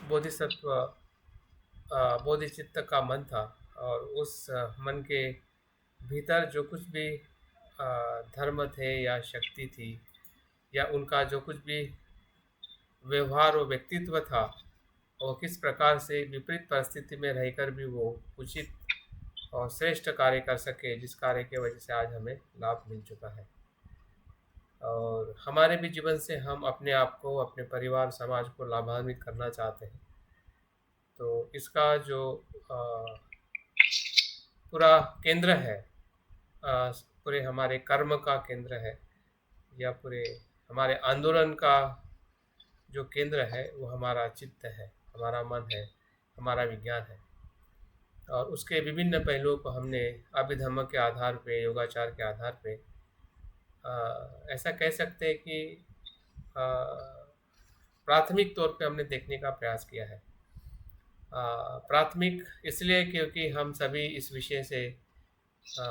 बोधिसत्व बोधिचित्त का मन था, और उस मन के भीतर जो कुछ भी धर्म थे या शक्ति थी, या उनका जो कुछ भी व्यवहार और व्यक्तित्व था, और किस प्रकार से विपरीत परिस्थिति में रहकर भी वो उचित और श्रेष्ठ कार्य कर सके, जिस कार्य की वजह से आज हमें लाभ मिल चुका है। और हमारे भी जीवन से हम अपने आप को, अपने परिवार, समाज को लाभान्वित करना चाहते हैं। तो इसका जो अ, पूरा केंद्र है, पूरे हमारे कर्म का केंद्र है, या पूरे हमारे आंदोलन का जो केंद्र है, वो हमारा चित्त है, हमारा मन है, हमारा विज्ञान है। और उसके विभिन्न पहलुओं को हमने अभिधर्म के आधार पे, योगाचार के आधार पे, ऐसा कह सकते हैं कि अ, प्राथमिक तौर पे हमने देखने का प्रयास किया है। प्राथमिक इसलिए क्योंकि हम सभी इस विषय से अ,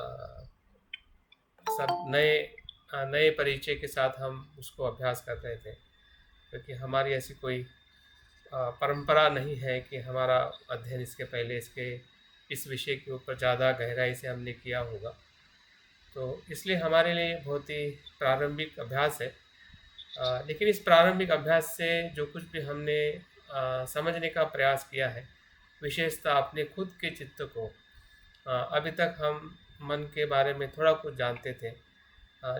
सब नए परिचय के साथ हम उसको अभ्यास कर रहे थे, क्योंकि हमारी ऐसी कोई परंपरा नहीं है कि हमारा अध्ययन इसके पहले इस विषय के ऊपर ज़्यादा गहराई से हमने किया होगा। तो इसलिए हमारे लिए बहुत ही प्रारंभिक अभ्यास है। लेकिन इस प्रारंभिक अभ्यास से जो कुछ भी हमने समझने का प्रयास किया है, विशेषतः अपने खुद के चित्त को, अभी तक हम मन के बारे में थोड़ा कुछ जानते थे,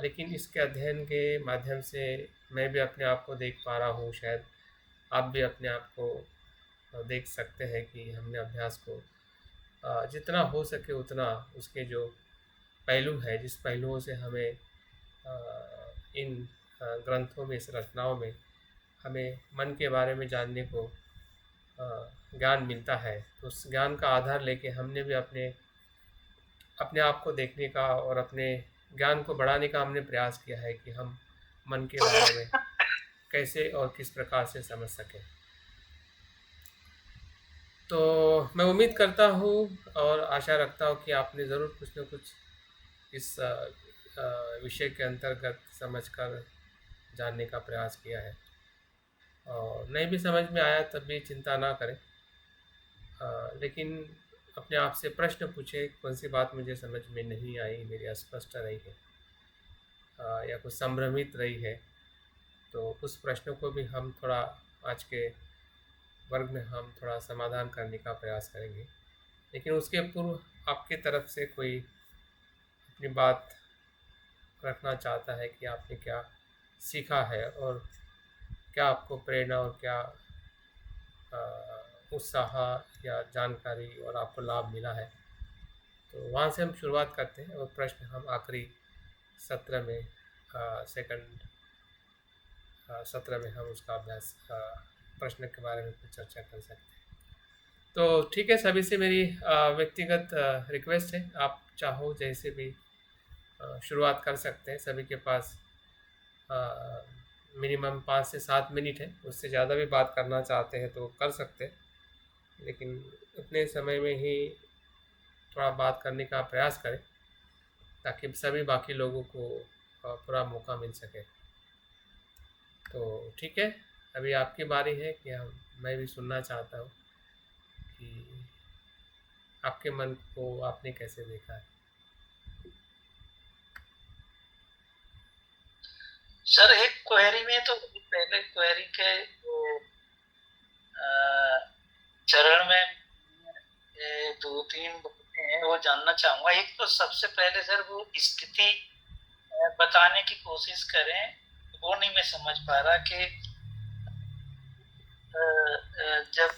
लेकिन इसके अध्ययन के माध्यम से मैं भी अपने आप को देख पा रहा हूँ, शायद आप भी अपने आप को देख सकते हैं कि हमने अभ्यास को जितना हो सके उतना उसके जो पहलू है, जिस पहलुओं से हमें इन ग्रंथों में, इस रचनाओं में हमें मन के बारे में जानने को ज्ञान मिलता है, तो उस ज्ञान का आधार लेके हमने भी अपने अपने आप को देखने का और अपने ज्ञान को बढ़ाने का हमने प्रयास किया है कि हम मन के बारे में कैसे और किस प्रकार से समझ सकें। तो मैं उम्मीद करता हूँ और आशा रखता हूँ कि आपने ज़रूर कुछ न कुछ इस विषय के अंतर्गत समझकर जानने का प्रयास किया है, और नहीं भी समझ में आया तब भी चिंता ना करें। लेकिन अपने आप से प्रश्न पूछे, कौन सी बात मुझे समझ में नहीं आई, मेरी अस्पष्ट रही है, या कुछ संभ्रमित रही है, तो उस प्रश्नों को भी हम थोड़ा आज के वर्ग में हम थोड़ा समाधान करने का प्रयास करेंगे। लेकिन उसके पूर्व आपके तरफ से कोई अपनी बात रखना चाहता है कि आपने क्या सीखा है, और क्या आपको प्रेरणा और क्या उत्साह या जानकारी और आपको लाभ मिला है, तो वहाँ से हम शुरुआत करते हैं, और प्रश्न हम आखिरी सत्र में, सेकंड सत्र में हम उसका अभ्यास, प्रश्न के बारे में कुछ चर्चा कर सकते हैं। तो ठीक है, सभी से मेरी व्यक्तिगत रिक्वेस्ट है, आप चाहो जैसे भी शुरुआत कर सकते हैं। सभी के पास मिनिमम 5 से 7 मिनट है, उससे ज़्यादा भी बात करना चाहते हैं तो कर सकते हैं, लेकिन उतने समय में ही थोड़ा बात करने का प्रयास करें, ताकि सभी बाकी लोगों को पूरा मौका मिल सके। तो ठीक है, अभी आपकी बारी है कि मैं भी सुनना चाहता हूँ कि आपके मन को आपने कैसे देखा है। सर, एक क्वेरी में तो पहले क्वेरी के चरण में 2-3 बातें हैं, वो जानना चाहूंगा। एक तो सबसे पहले सर वो स्थिति बताने की कोशिश करें, वो नहीं मैं समझ पा रहा कि जब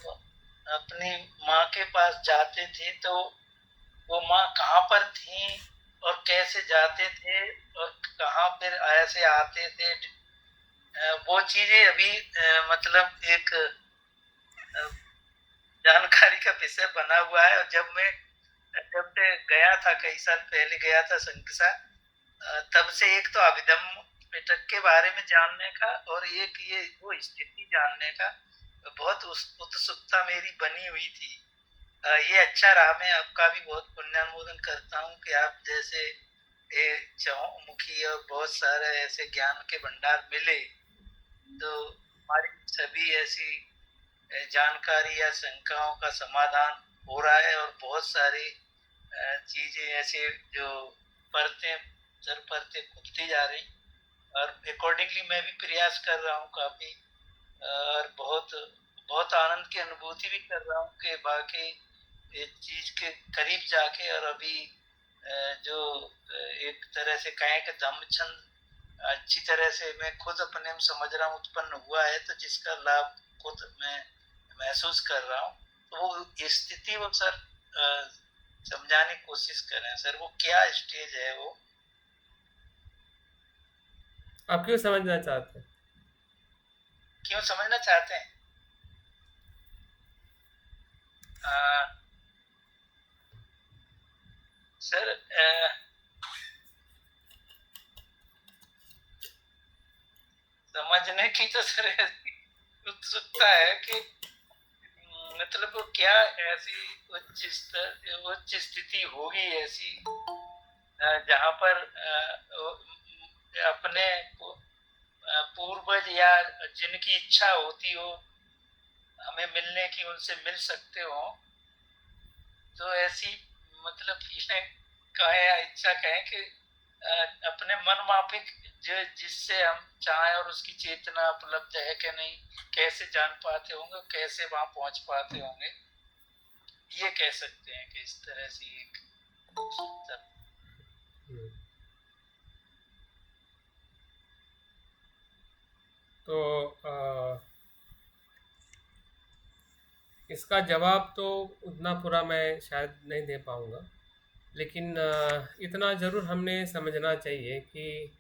अपनी माँ के पास जाते थे तो वो माँ कहाँ पर थी और कैसे जाते थे और कहाँ फिर ऐसे आते थे, वो चीजें अभी मतलब एक जानकारी का विषय बना हुआ है। और जब से गया था, कई साल पहले गया था संकिसा, तब से एक तो अभिधम्म पिटक के बारे में जानने का और एक ये वो स्थिति जानने का बहुत उत्सुकता मेरी बनी हुई थी। ये अच्छा रहा। मैं आपका भी बहुत पुण्यानुमोदन करता हूँ कि आप जैसे चौमुखी और बहुत सारे ऐसे ज्ञान के भंडार मिले, तो हमारी सभी ऐसी जानकारी या शंकाओं का समाधान हो रहा है, और बहुत सारी चीज़ें ऐसे जो परतें दर परतें खुलती जा रही, और अकॉर्डिंगली मैं भी प्रयास कर रहा हूँ काफ़ी, और बहुत बहुत आनंद की अनुभूति भी कर रहा हूँ कि बाकी इस चीज़ के करीब जाके, और अभी जो एक तरह से कहें कि दमछंद अच्छी तरह से मैं खुद अपने में समझ रहा हूँ उत्पन्न हुआ है, तो जिसका लाभ खुद मैं महसूस कर रहा हूँ। तो वो स्थिति वो सर समझाने की कोशिश कर रहे हैं सर, वो क्या स्टेज है, वो आप क्यों समझना चाहते हैं? क्यों समझना चाहते हैं? आ, सर समझने की तो सर ऐसी उत्सुकता है कि मतलब वो क्या ऐसी उच्च स्थिति होगी ऐसी, जहाँ पर अपने पूर्वज या जिनकी इच्छा होती हो हमें मिलने की, उनसे मिल सकते हो, तो ऐसी मतलब फीलें कहें या इच्छा कहें कि अपने मन माफिक जो जिससे हम चाहें, और उसकी चेतना उपलब्ध है कि नहीं, कैसे जान पाते होंगे, कैसे वहां पहुंच पाते होंगे, ये कह सकते हैं कि इस तरह से एक सब। हम्म। तो इसका जवाब तो उतना पूरा मैं शायद नहीं दे पाऊँगा, लेकिन इतना ज़रूर हमने समझना चाहिए कि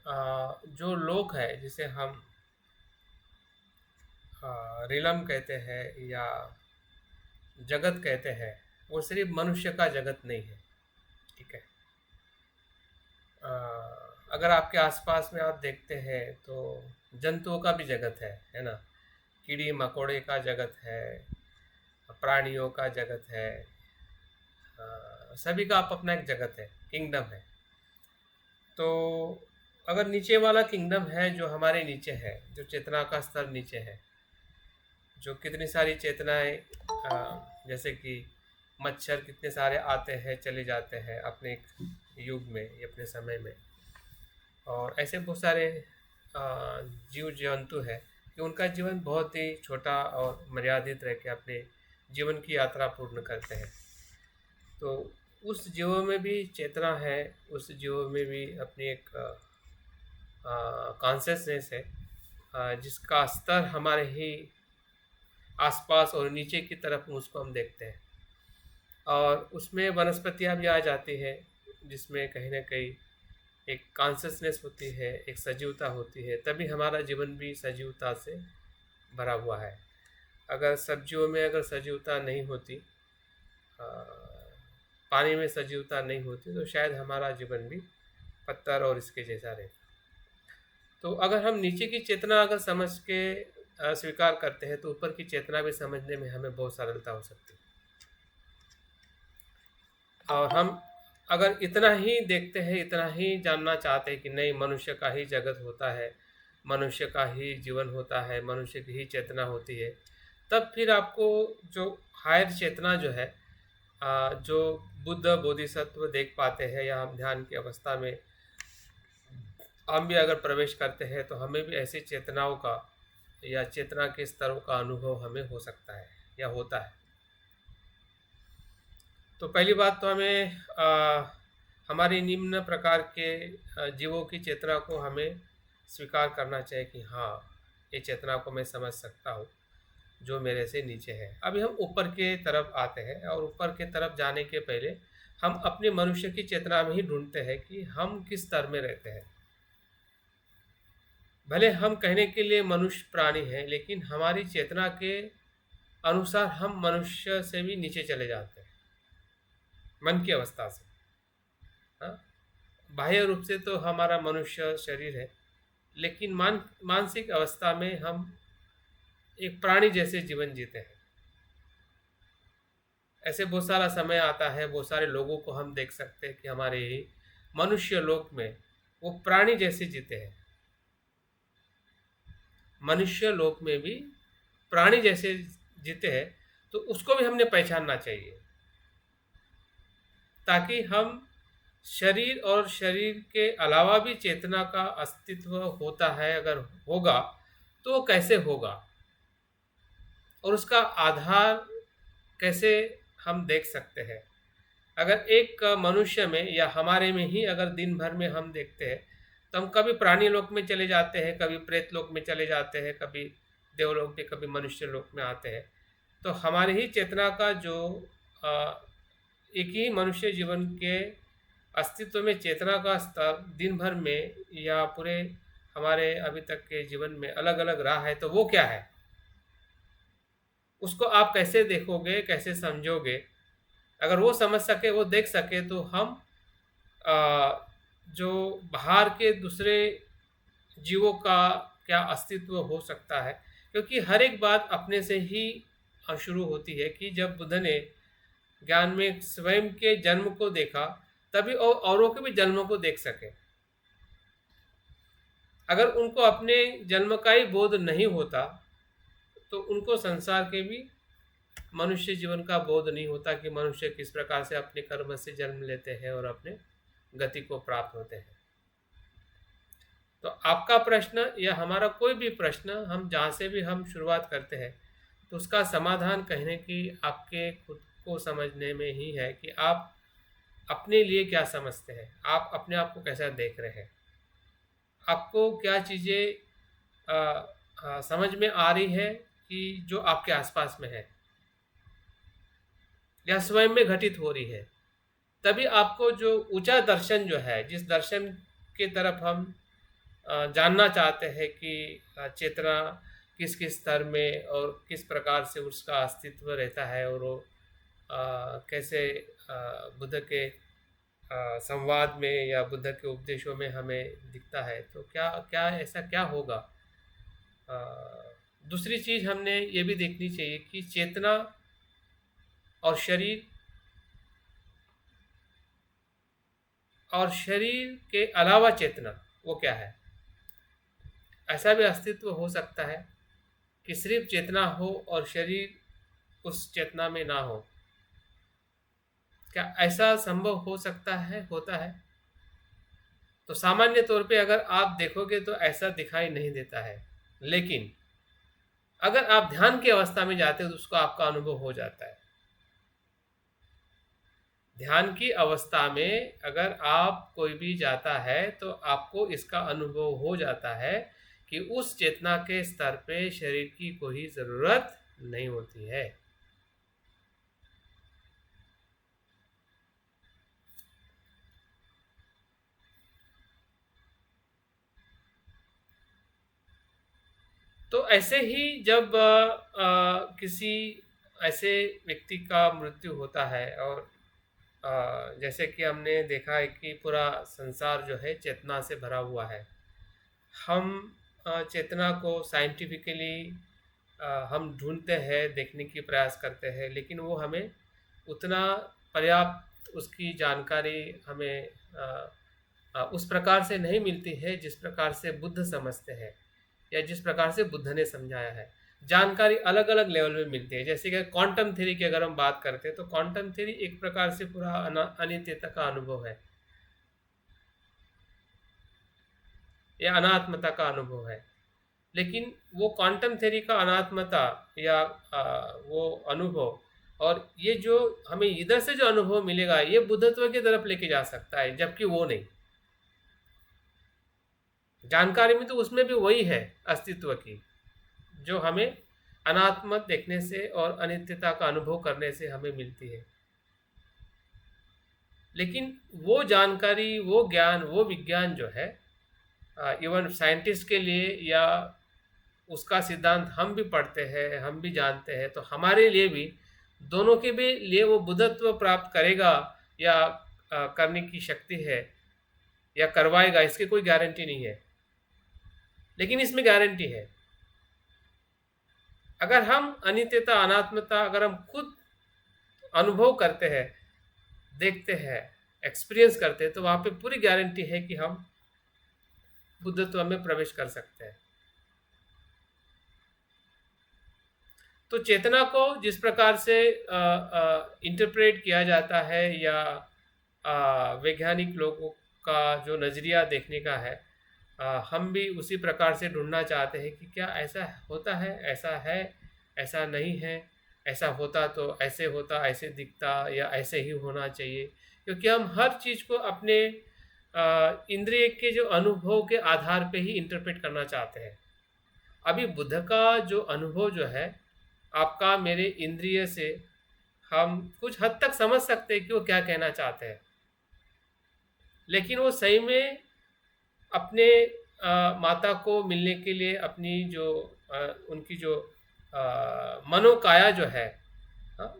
जो लोक है जिसे हम रिलम कहते हैं या जगत कहते हैं, वो सिर्फ मनुष्य का जगत नहीं है। ठीक है। अ, अगर आपके आसपास में आप देखते हैं तो जंतुओं का भी जगत है ना? कीड़ी मकोड़े का जगत है, प्राणियों का जगत है, सभी का आप अपना एक जगत है, किंगडम है। तो अगर नीचे वाला किंगडम है जो हमारे नीचे है, जो चेतना का स्तर नीचे है, जो कितनी सारी चेतनाएं जैसे कि मच्छर कितने सारे आते हैं चले जाते हैं अपने एक युग में या अपने समय में, और ऐसे बहुत सारे जीव जंतु हैं कि उनका जीवन बहुत ही छोटा और मर्यादित रह के अपने जीवन की यात्रा पूर्ण करते हैं। तो उस जीवों में भी चेतना है, उस जीवों में भी अपनी एक कॉन्शियसनेस है, जिसका स्तर हमारे ही आसपास और नीचे की तरफ उसको हम देखते हैं, और उसमें वनस्पतियाँ भी आ जाती है जिसमें कहीं ना कहीं एक कॉन्शियसनेस होती है, एक सजीवता होती है, तभी हमारा जीवन भी सजीवता से भरा हुआ है। अगर सब्जियों में अगर सजीवता नहीं होती, आ, पानी में सजीवता नहीं होती, तो शायद हमारा जीवन भी पत्थर और इसके जैसा रहता। तो अगर हम नीचे की चेतना अगर समझ के स्वीकार करते हैं, तो ऊपर की चेतना भी समझने में हमें बहुत सरलता हो सकती है। और हम अगर इतना ही देखते हैं, इतना ही जानना चाहते हैं कि नहीं, मनुष्य का ही जगत होता है, मनुष्य का ही जीवन होता है, मनुष्य की ही चेतना होती है, तब फिर आपको जो हायर चेतना जो है, जो बुद्ध बोधिसत्व देख पाते हैं, या हम ध्यान की अवस्था में हम भी अगर प्रवेश करते हैं, तो हमें भी ऐसी चेतनाओं का या चेतना के स्तरों का अनुभव हमें हो सकता है या होता है। तो पहली बात तो हमें हमारी निम्न प्रकार के जीवों की चेतना को हमें स्वीकार करना चाहिए कि हाँ, ये चेतना को मैं समझ सकता हूँ जो मेरे से नीचे है। अभी हम ऊपर के तरफ आते हैं, और ऊपर के तरफ जाने के पहले हम अपने मनुष्य की चेतना में ही ढूंढते हैं कि हम किस स्तर में रहते हैं। भले हम कहने के लिए मनुष्य प्राणी हैं, लेकिन हमारी चेतना के अनुसार हम मनुष्य से भी नीचे चले जाते हैं, मन की अवस्था से। हाँ, बाह्य रूप से तो हमारा मनुष्य शरीर है, लेकिन मानसिक अवस्था में हम एक प्राणी जैसे जीवन जीते हैं। ऐसे बहुत सारा समय आता है, बहुत सारे लोगों को हम देख सकते हैं कि हमारे ही मनुष्य लोक में वो प्राणी जैसे जीते हैं। मनुष्य लोक में भी प्राणी जैसे जीते हैं, तो उसको भी हमने पहचानना चाहिए, ताकि हम शरीर और शरीर के अलावा भी चेतना का अस्तित्व होता है, अगर होगा तो वो कैसे होगा और उसका आधार कैसे हम देख सकते हैं। अगर एक मनुष्य में या हमारे में ही अगर दिन भर में हम देखते हैं, तो हम कभी प्राणी लोक में चले जाते हैं, कभी प्रेत लोक में चले जाते हैं, कभी देवलोक में, कभी मनुष्य लोक में आते हैं। तो हमारी ही चेतना का जो एक ही मनुष्य जीवन के अस्तित्व में चेतना का स्तर दिन भर में या पूरे हमारे अभी तक के जीवन में अलग अलग रहा है, तो वो क्या है, उसको आप कैसे देखोगे, कैसे समझोगे। अगर वो समझ सके, वो देख सके, तो हम जो बाहर के दूसरे जीवों का क्या अस्तित्व हो सकता है, क्योंकि हर एक बात अपने से ही शुरू होती है कि जब बुद्ध ने ज्ञान में स्वयं के जन्म को देखा, तभी औरों के भी जन्मों को देख सके। अगर उनको अपने जन्म का ही बोध नहीं होता, तो उनको संसार के भी मनुष्य जीवन का बोध नहीं होता कि मनुष्य किस प्रकार से अपने कर्म से जन्म लेते हैं और अपने गति को प्राप्त होते हैं। तो आपका प्रश्न या हमारा कोई भी प्रश्न, हम जहाँ से भी हम शुरुआत करते हैं, तो उसका समाधान कहने की आपके खुद को समझने में ही है कि आप अपने लिए क्या समझते हैं, आप अपने आप को कैसा देख रहे हैं, आपको क्या चीज़ें समझ में आ रही है कि जो आपके आसपास में है या स्वयं में घटित हो रही है। तभी आपको जो ऊंचा दर्शन जो है, जिस दर्शन के तरफ हम जानना चाहते हैं कि चेतना किस किस स्तर में और किस प्रकार से उसका अस्तित्व रहता है, और वो कैसे बुद्ध के संवाद में या बुद्ध के उपदेशों में हमें दिखता है, तो क्या क्या ऐसा क्या होगा। दूसरी चीज़ हमने ये भी देखनी चाहिए कि चेतना और शरीर के अलावा चेतना वो क्या है। ऐसा भी अस्तित्व हो सकता है कि सिर्फ चेतना हो और शरीर उस चेतना में ना हो। क्या ऐसा संभव हो सकता है, होता है? तो सामान्य तौर पे अगर आप देखोगे तो ऐसा दिखाई नहीं देता है, लेकिन अगर आप ध्यान की अवस्था में जाते हो तो उसका आपका अनुभव हो जाता है। ध्यान की अवस्था में अगर आप कोई भी जाता है तो आपको इसका अनुभव हो जाता है कि उस चेतना के स्तर पे शरीर की कोई ज़रूरत नहीं होती है। तो ऐसे ही जब किसी ऐसे व्यक्ति का मृत्यु होता है, और जैसे कि हमने देखा है कि पूरा संसार जो है चेतना से भरा हुआ है। हम चेतना को साइंटिफिकली हम ढूंढते हैं, देखने की प्रयास करते हैं, लेकिन वो हमें उतना पर्याप्त उसकी जानकारी हमें उस प्रकार से नहीं मिलती है जिस प्रकार से बुद्ध समझते हैं या जिस प्रकार से बुद्ध ने समझाया है। जानकारी अलग अलग लेवल में मिलती है। जैसे कि क्वांटम थ्योरी की अगर हम बात करते हैं, तो क्वांटम थ्योरी एक प्रकार से पूरा अनित्यता का अनुभव है या अनात्मता का अनुभव है। लेकिन वो क्वांटम थ्योरी का अनात्मता या वो अनुभव और ये जो हमें इधर से जो अनुभव मिलेगा, ये बुद्धत्व की तरफ लेके जा सकता है, जबकि वो नहीं। जानकारी में तो उसमें भी वही है अस्तित्व की, जो हमें अनात्मत देखने से और अनित्यता का अनुभव करने से हमें मिलती है। लेकिन वो जानकारी, वो ज्ञान, वो विज्ञान जो है इवन साइंटिस्ट के लिए, या उसका सिद्धांत हम भी पढ़ते हैं, हम भी जानते हैं, तो हमारे लिए भी, दोनों के भी लिए वो बुद्धत्व प्राप्त करेगा या करने की शक्ति है या करवाएगा, इसकी कोई गारंटी नहीं है। लेकिन इसमें गारंटी है, अगर हम अनित्यता, अनात्मता अगर हम खुद अनुभव करते हैं, देखते हैं, एक्सपीरियंस करते हैं, तो वहाँ पे पूरी गारंटी है कि हम बुद्धत्व में प्रवेश कर सकते हैं। तो चेतना को जिस प्रकार से इंटरप्रेट किया जाता है या वैज्ञानिक लोगों का जो नज़रिया देखने का है, हम भी उसी प्रकार से ढूंढना चाहते हैं कि क्या ऐसा होता है, ऐसा नहीं है, ऐसा होता तो ऐसे होता, ऐसे दिखता या ऐसे ही होना चाहिए, क्योंकि हम हर चीज़ को अपने इंद्रिय के जो अनुभव के आधार पे ही इंटरप्रेट करना चाहते हैं। अभी बुद्ध का जो अनुभव जो है, आपका मेरे इंद्रिय से हम कुछ हद तक समझ सकते हैं कि वो क्या कहना चाहते हैं, लेकिन वो सही में अपने माता को मिलने के लिए अपनी जो उनकी जो मनोकाया जो है,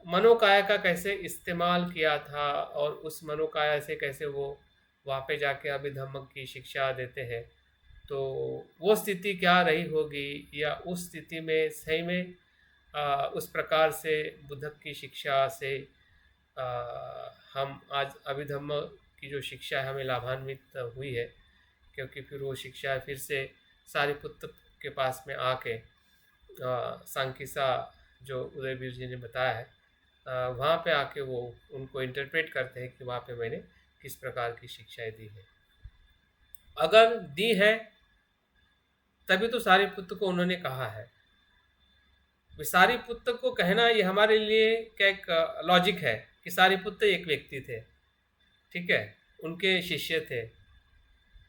मनोकाया का कैसे इस्तेमाल किया था और उस मनोकाया से कैसे वो वहाँ पे जाके अभिधम्म की शिक्षा देते हैं, तो वो स्थिति क्या रही होगी, या उस स्थिति में सही में उस प्रकार से बुद्ध की शिक्षा से हम आज अभिधम्म की जो शिक्षा है हमें लाभान्वित हुई है, क्योंकि फिर वो शिक्षा फिर से सारिपुत्र के पास में आके सांकिसा जो उदयवीर जी ने बताया है, वहाँ पे आके वो उनको इंटरप्रेट करते हैं कि वहाँ पे मैंने किस प्रकार की शिक्षाएं दी है। अगर दी है तभी तो सारिपुत्र को उन्होंने कहा है। सारिपुत्र को कहना ये हमारे लिए क्या एक लॉजिक है कि सारिपुत्र एक व्यक्ति थे, ठीक है, उनके शिष्य थे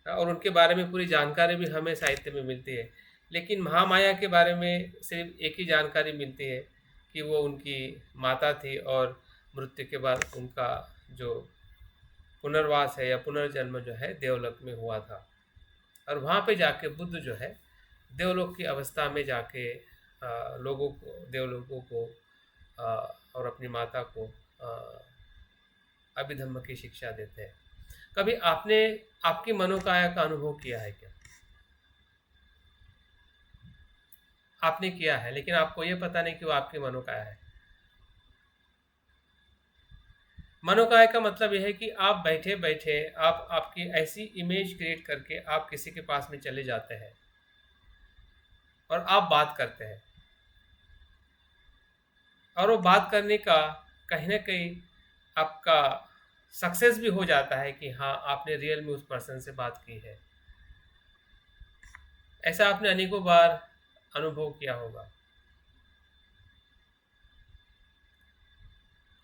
और उनके बारे में पूरी जानकारी भी हमें साहित्य में मिलती है, लेकिन महामाया के बारे में सिर्फ एक ही जानकारी मिलती है कि वो उनकी माता थी और मृत्यु के बाद उनका जो पुनर्वास है या पुनर्जन्म जो है देवलोक में हुआ था, और वहाँ पे जाके बुद्ध जो है देवलोक की अवस्था में जाके लोगों को, देवलोगों को और अपनी माता को अभिधम्म की शिक्षा देते हैं। कभी आपने आपकी मनोकाया का अनुभव किया है क्या? आपने किया है, लेकिन आपको ये पता नहीं कि वो आपकी मनोकाया है। मनोकाया का मतलब यह है कि आप बैठे बैठे आप आपकी ऐसी इमेज क्रिएट करके आप किसी के पास में चले जाते हैं और आप बात करते हैं, और वो बात करने का कहीं ना कहीं आपका सक्सेस भी हो जाता है कि हाँ आपने रियल में उस पर्सन से बात की है। ऐसा आपने अनेकों बार अनुभव किया होगा।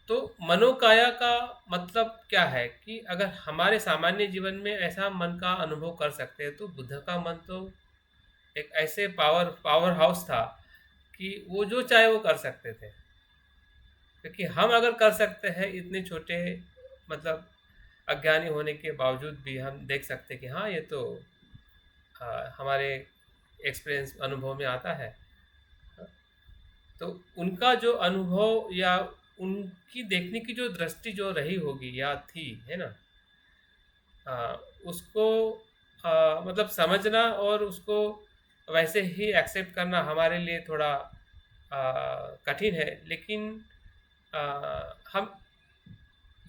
तो मनोकाया का मतलब क्या है कि अगर हमारे सामान्य जीवन में ऐसा मन का अनुभव कर सकते हैं, तो बुद्ध का मन तो एक ऐसे पावर हाउस था कि वो जो चाहे वो कर सकते थे, क्योंकि हम अगर कर सकते हैं इतने छोटे मतलब अज्ञानी होने के बावजूद भी हम देख सकते हैं कि हाँ ये तो हमारे एक्सपीरियंस अनुभव में आता है। तो उनका जो अनुभव या उनकी देखने की जो दृष्टि जो रही होगी या थी, है ना, उसको मतलब समझना और उसको वैसे ही एक्सेप्ट करना हमारे लिए थोड़ा कठिन है, लेकिन हम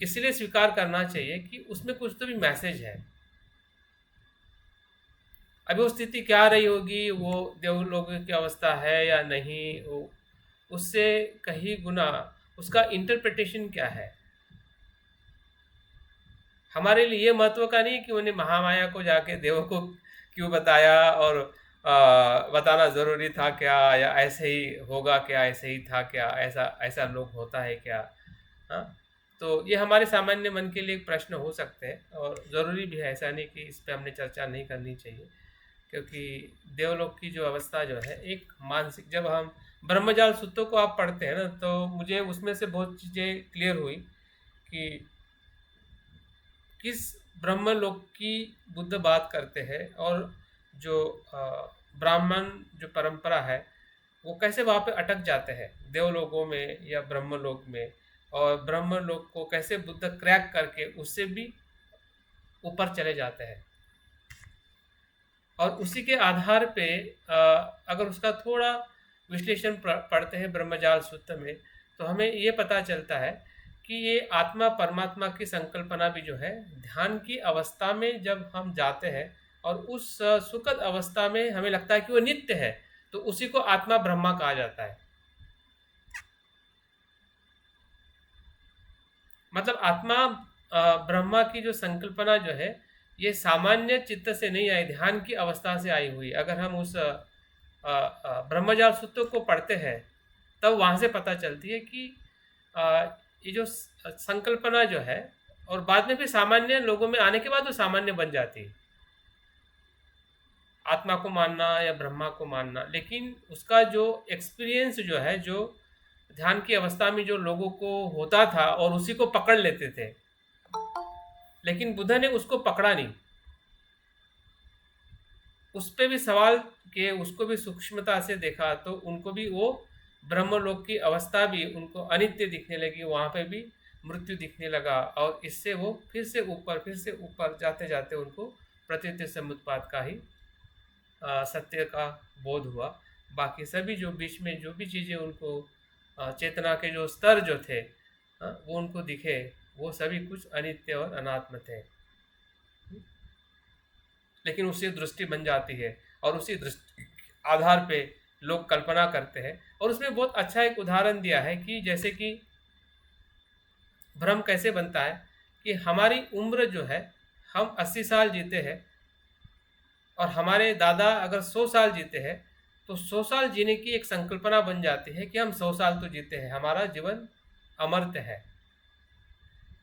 इसलिए स्वीकार करना चाहिए कि उसमें कुछ तो भी मैसेज है। अभी वो स्थिति क्या रही होगी, वो देवलोक की अवस्था है या नहीं, वो उससे कहीं गुना उसका इंटरप्रिटेशन क्या है। हमारे लिए ये महत्व का नहीं कि उन्हें महामाया को जाके देवों को क्यों बताया और बताना ज़रूरी था क्या, या ऐसे ही होगा क्या, ऐसे ही था क्या, ऐसा ऐसा लोग होता है क्या। हाँ, तो ये हमारे सामान्य मन के लिए एक प्रश्न हो सकते हैं और ज़रूरी भी है, ऐसा नहीं कि इस पर हमने चर्चा नहीं करनी चाहिए, क्योंकि देवलोक की जो अवस्था जो है एक मानसिक, जब हम ब्रह्मजाल सूत्रों को आप पढ़ते हैं ना, तो मुझे उसमें से बहुत चीज़ें क्लियर हुई कि किस ब्रह्मलोक की बुद्ध बात करते हैं और जो ब्राह्मण जो परंपरा है वो कैसे वहाँ पे अटक जाते हैं देवलोकों में या ब्रह्मलोक में, और ब्रह्मलोक को कैसे बुद्ध क्रैक करके उससे भी ऊपर चले जाते हैं। और उसी के आधार पे अगर उसका थोड़ा विश्लेषण पढ़ते हैं ब्रह्मजाल सूत्र में, तो हमें ये पता चलता है कि ये आत्मा परमात्मा की संकल्पना भी जो है ध्यान की अवस्था में जब हम जाते हैं और उस सुखद अवस्था में हमें लगता है कि वो नित्य है, तो उसी को आत्मा ब्रह्मा कहा जाता है। मतलब आत्मा ब्रह्मा की जो संकल्पना जो है ये सामान्य चित्त से नहीं आई, ध्यान की अवस्था से आई हुई। अगर हम उस ब्रह्मजाल सूत्र को पढ़ते हैं तब वहाँ से पता चलती है कि अ, ये जो संकल्पना जो है, और बाद में फिर सामान्य लोगों में आने के बाद वो सामान्य बन जाती है, आत्मा को मानना या ब्रह्मा को मानना। लेकिन उसका जो एक्सपीरियंस जो है, जो ध्यान की अवस्था में जो लोगों को होता था और उसी को पकड़ लेते थे, लेकिन बुद्ध ने उसको पकड़ा नहीं, उस पर भी सवाल किए, उसको भी सूक्ष्मता से देखा, तो उनको भी वो ब्रह्मलोक की अवस्था भी उनको अनित्य दिखने लगी, वहाँ पे भी मृत्यु दिखने लगा, और इससे वो फिर से ऊपर जाते जाते उनको प्रतीत समुत्पाद का ही सत्य का बोध हुआ। बाकी सभी जो बीच में जो भी चीज़ें उनको चेतना के जो स्तर जो थे, वो उनको दिखे, वो सभी कुछ अनित्य और अनात्म थे। लेकिन उससे दृष्टि बन जाती है और उसी दृष्टि आधार पे लोग कल्पना करते हैं। और उसमें बहुत अच्छा एक उदाहरण दिया है कि जैसे कि भ्रम कैसे बनता है कि हमारी उम्र जो है, हम 80 साल जीते हैं और हमारे दादा अगर 100 साल जीते हैं, तो 100 साल जीने की एक संकल्पना बन जाती है कि हम 100 साल तो जीते हैं, हमारा जीवन अमर्त्य है।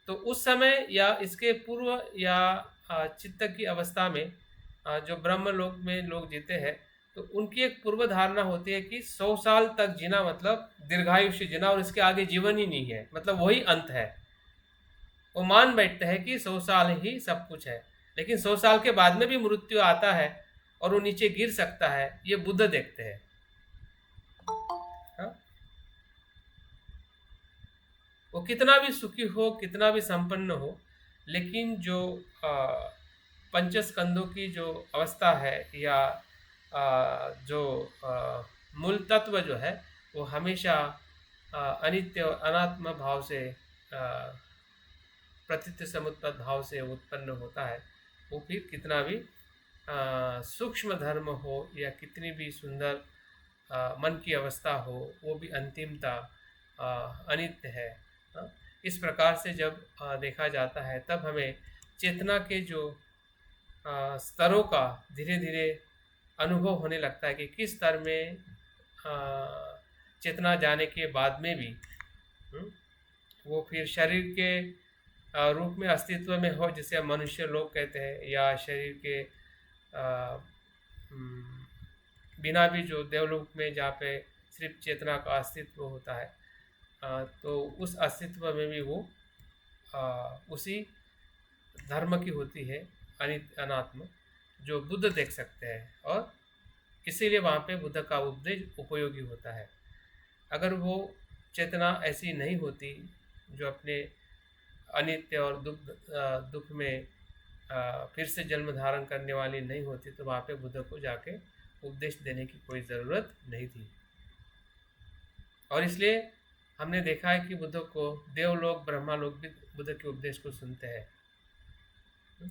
तो उस समय या इसके पूर्व या चित्त की अवस्था में जो ब्रह्म लोक में लोग जीते हैं, तो उनकी एक पूर्व धारणा होती है कि 100 साल तक जीना मतलब दीर्घायुष्य जीना, और इसके आगे जीवन ही नहीं है, मतलब वही अंत है। वो मान बैठते हैं कि 100 साल ही सब कुछ है, लेकिन 100 साल के बाद में भी मृत्यु आता है और वो नीचे गिर सकता है, ये बुद्ध देखते हैं। हाँ? वो कितना भी सुखी हो, कितना भी संपन्न हो, लेकिन जो पंचस्कंदों की जो अवस्था है या जो मूल तत्व जो है, वो हमेशा अनित्य और अनात्म भाव से, प्रतीत समुत्पन्न भाव से उत्पन्न होता है। वो फिर कितना भी सूक्ष्म धर्म हो या कितनी भी सुंदर मन की अवस्था हो, वो भी अंतिमता अनित्य है। इस प्रकार से जब देखा जाता है, तब हमें चेतना के जो स्तरों का धीरे धीरे अनुभव होने लगता है कि किस स्तर में चेतना जाने के बाद में भी वो फिर शरीर के रूप में अस्तित्व में हो, जिसे मनुष्य लोग कहते हैं, या शरीर के बिना भी जो देवलोक में जहाँ पे सिर्फ चेतना का अस्तित्व होता है, तो उस अस्तित्व में भी वो उसी धर्म की होती है, अनात्म, जो बुद्ध देख सकते हैं। और इसीलिए वहाँ पे बुद्ध का उपदेश उपयोगी होता है। अगर वो चेतना ऐसी नहीं होती, जो अपने अनित्य और दुख में फिर से जन्म धारण करने वाली नहीं होती, तो वहाँ पे बुद्ध को जाके उपदेश देने की कोई ज़रूरत नहीं थी। और इसलिए हमने देखा है कि बुद्ध को देवलोक, ब्रह्मा लोग भी बुद्ध के उपदेश को सुनते हैं,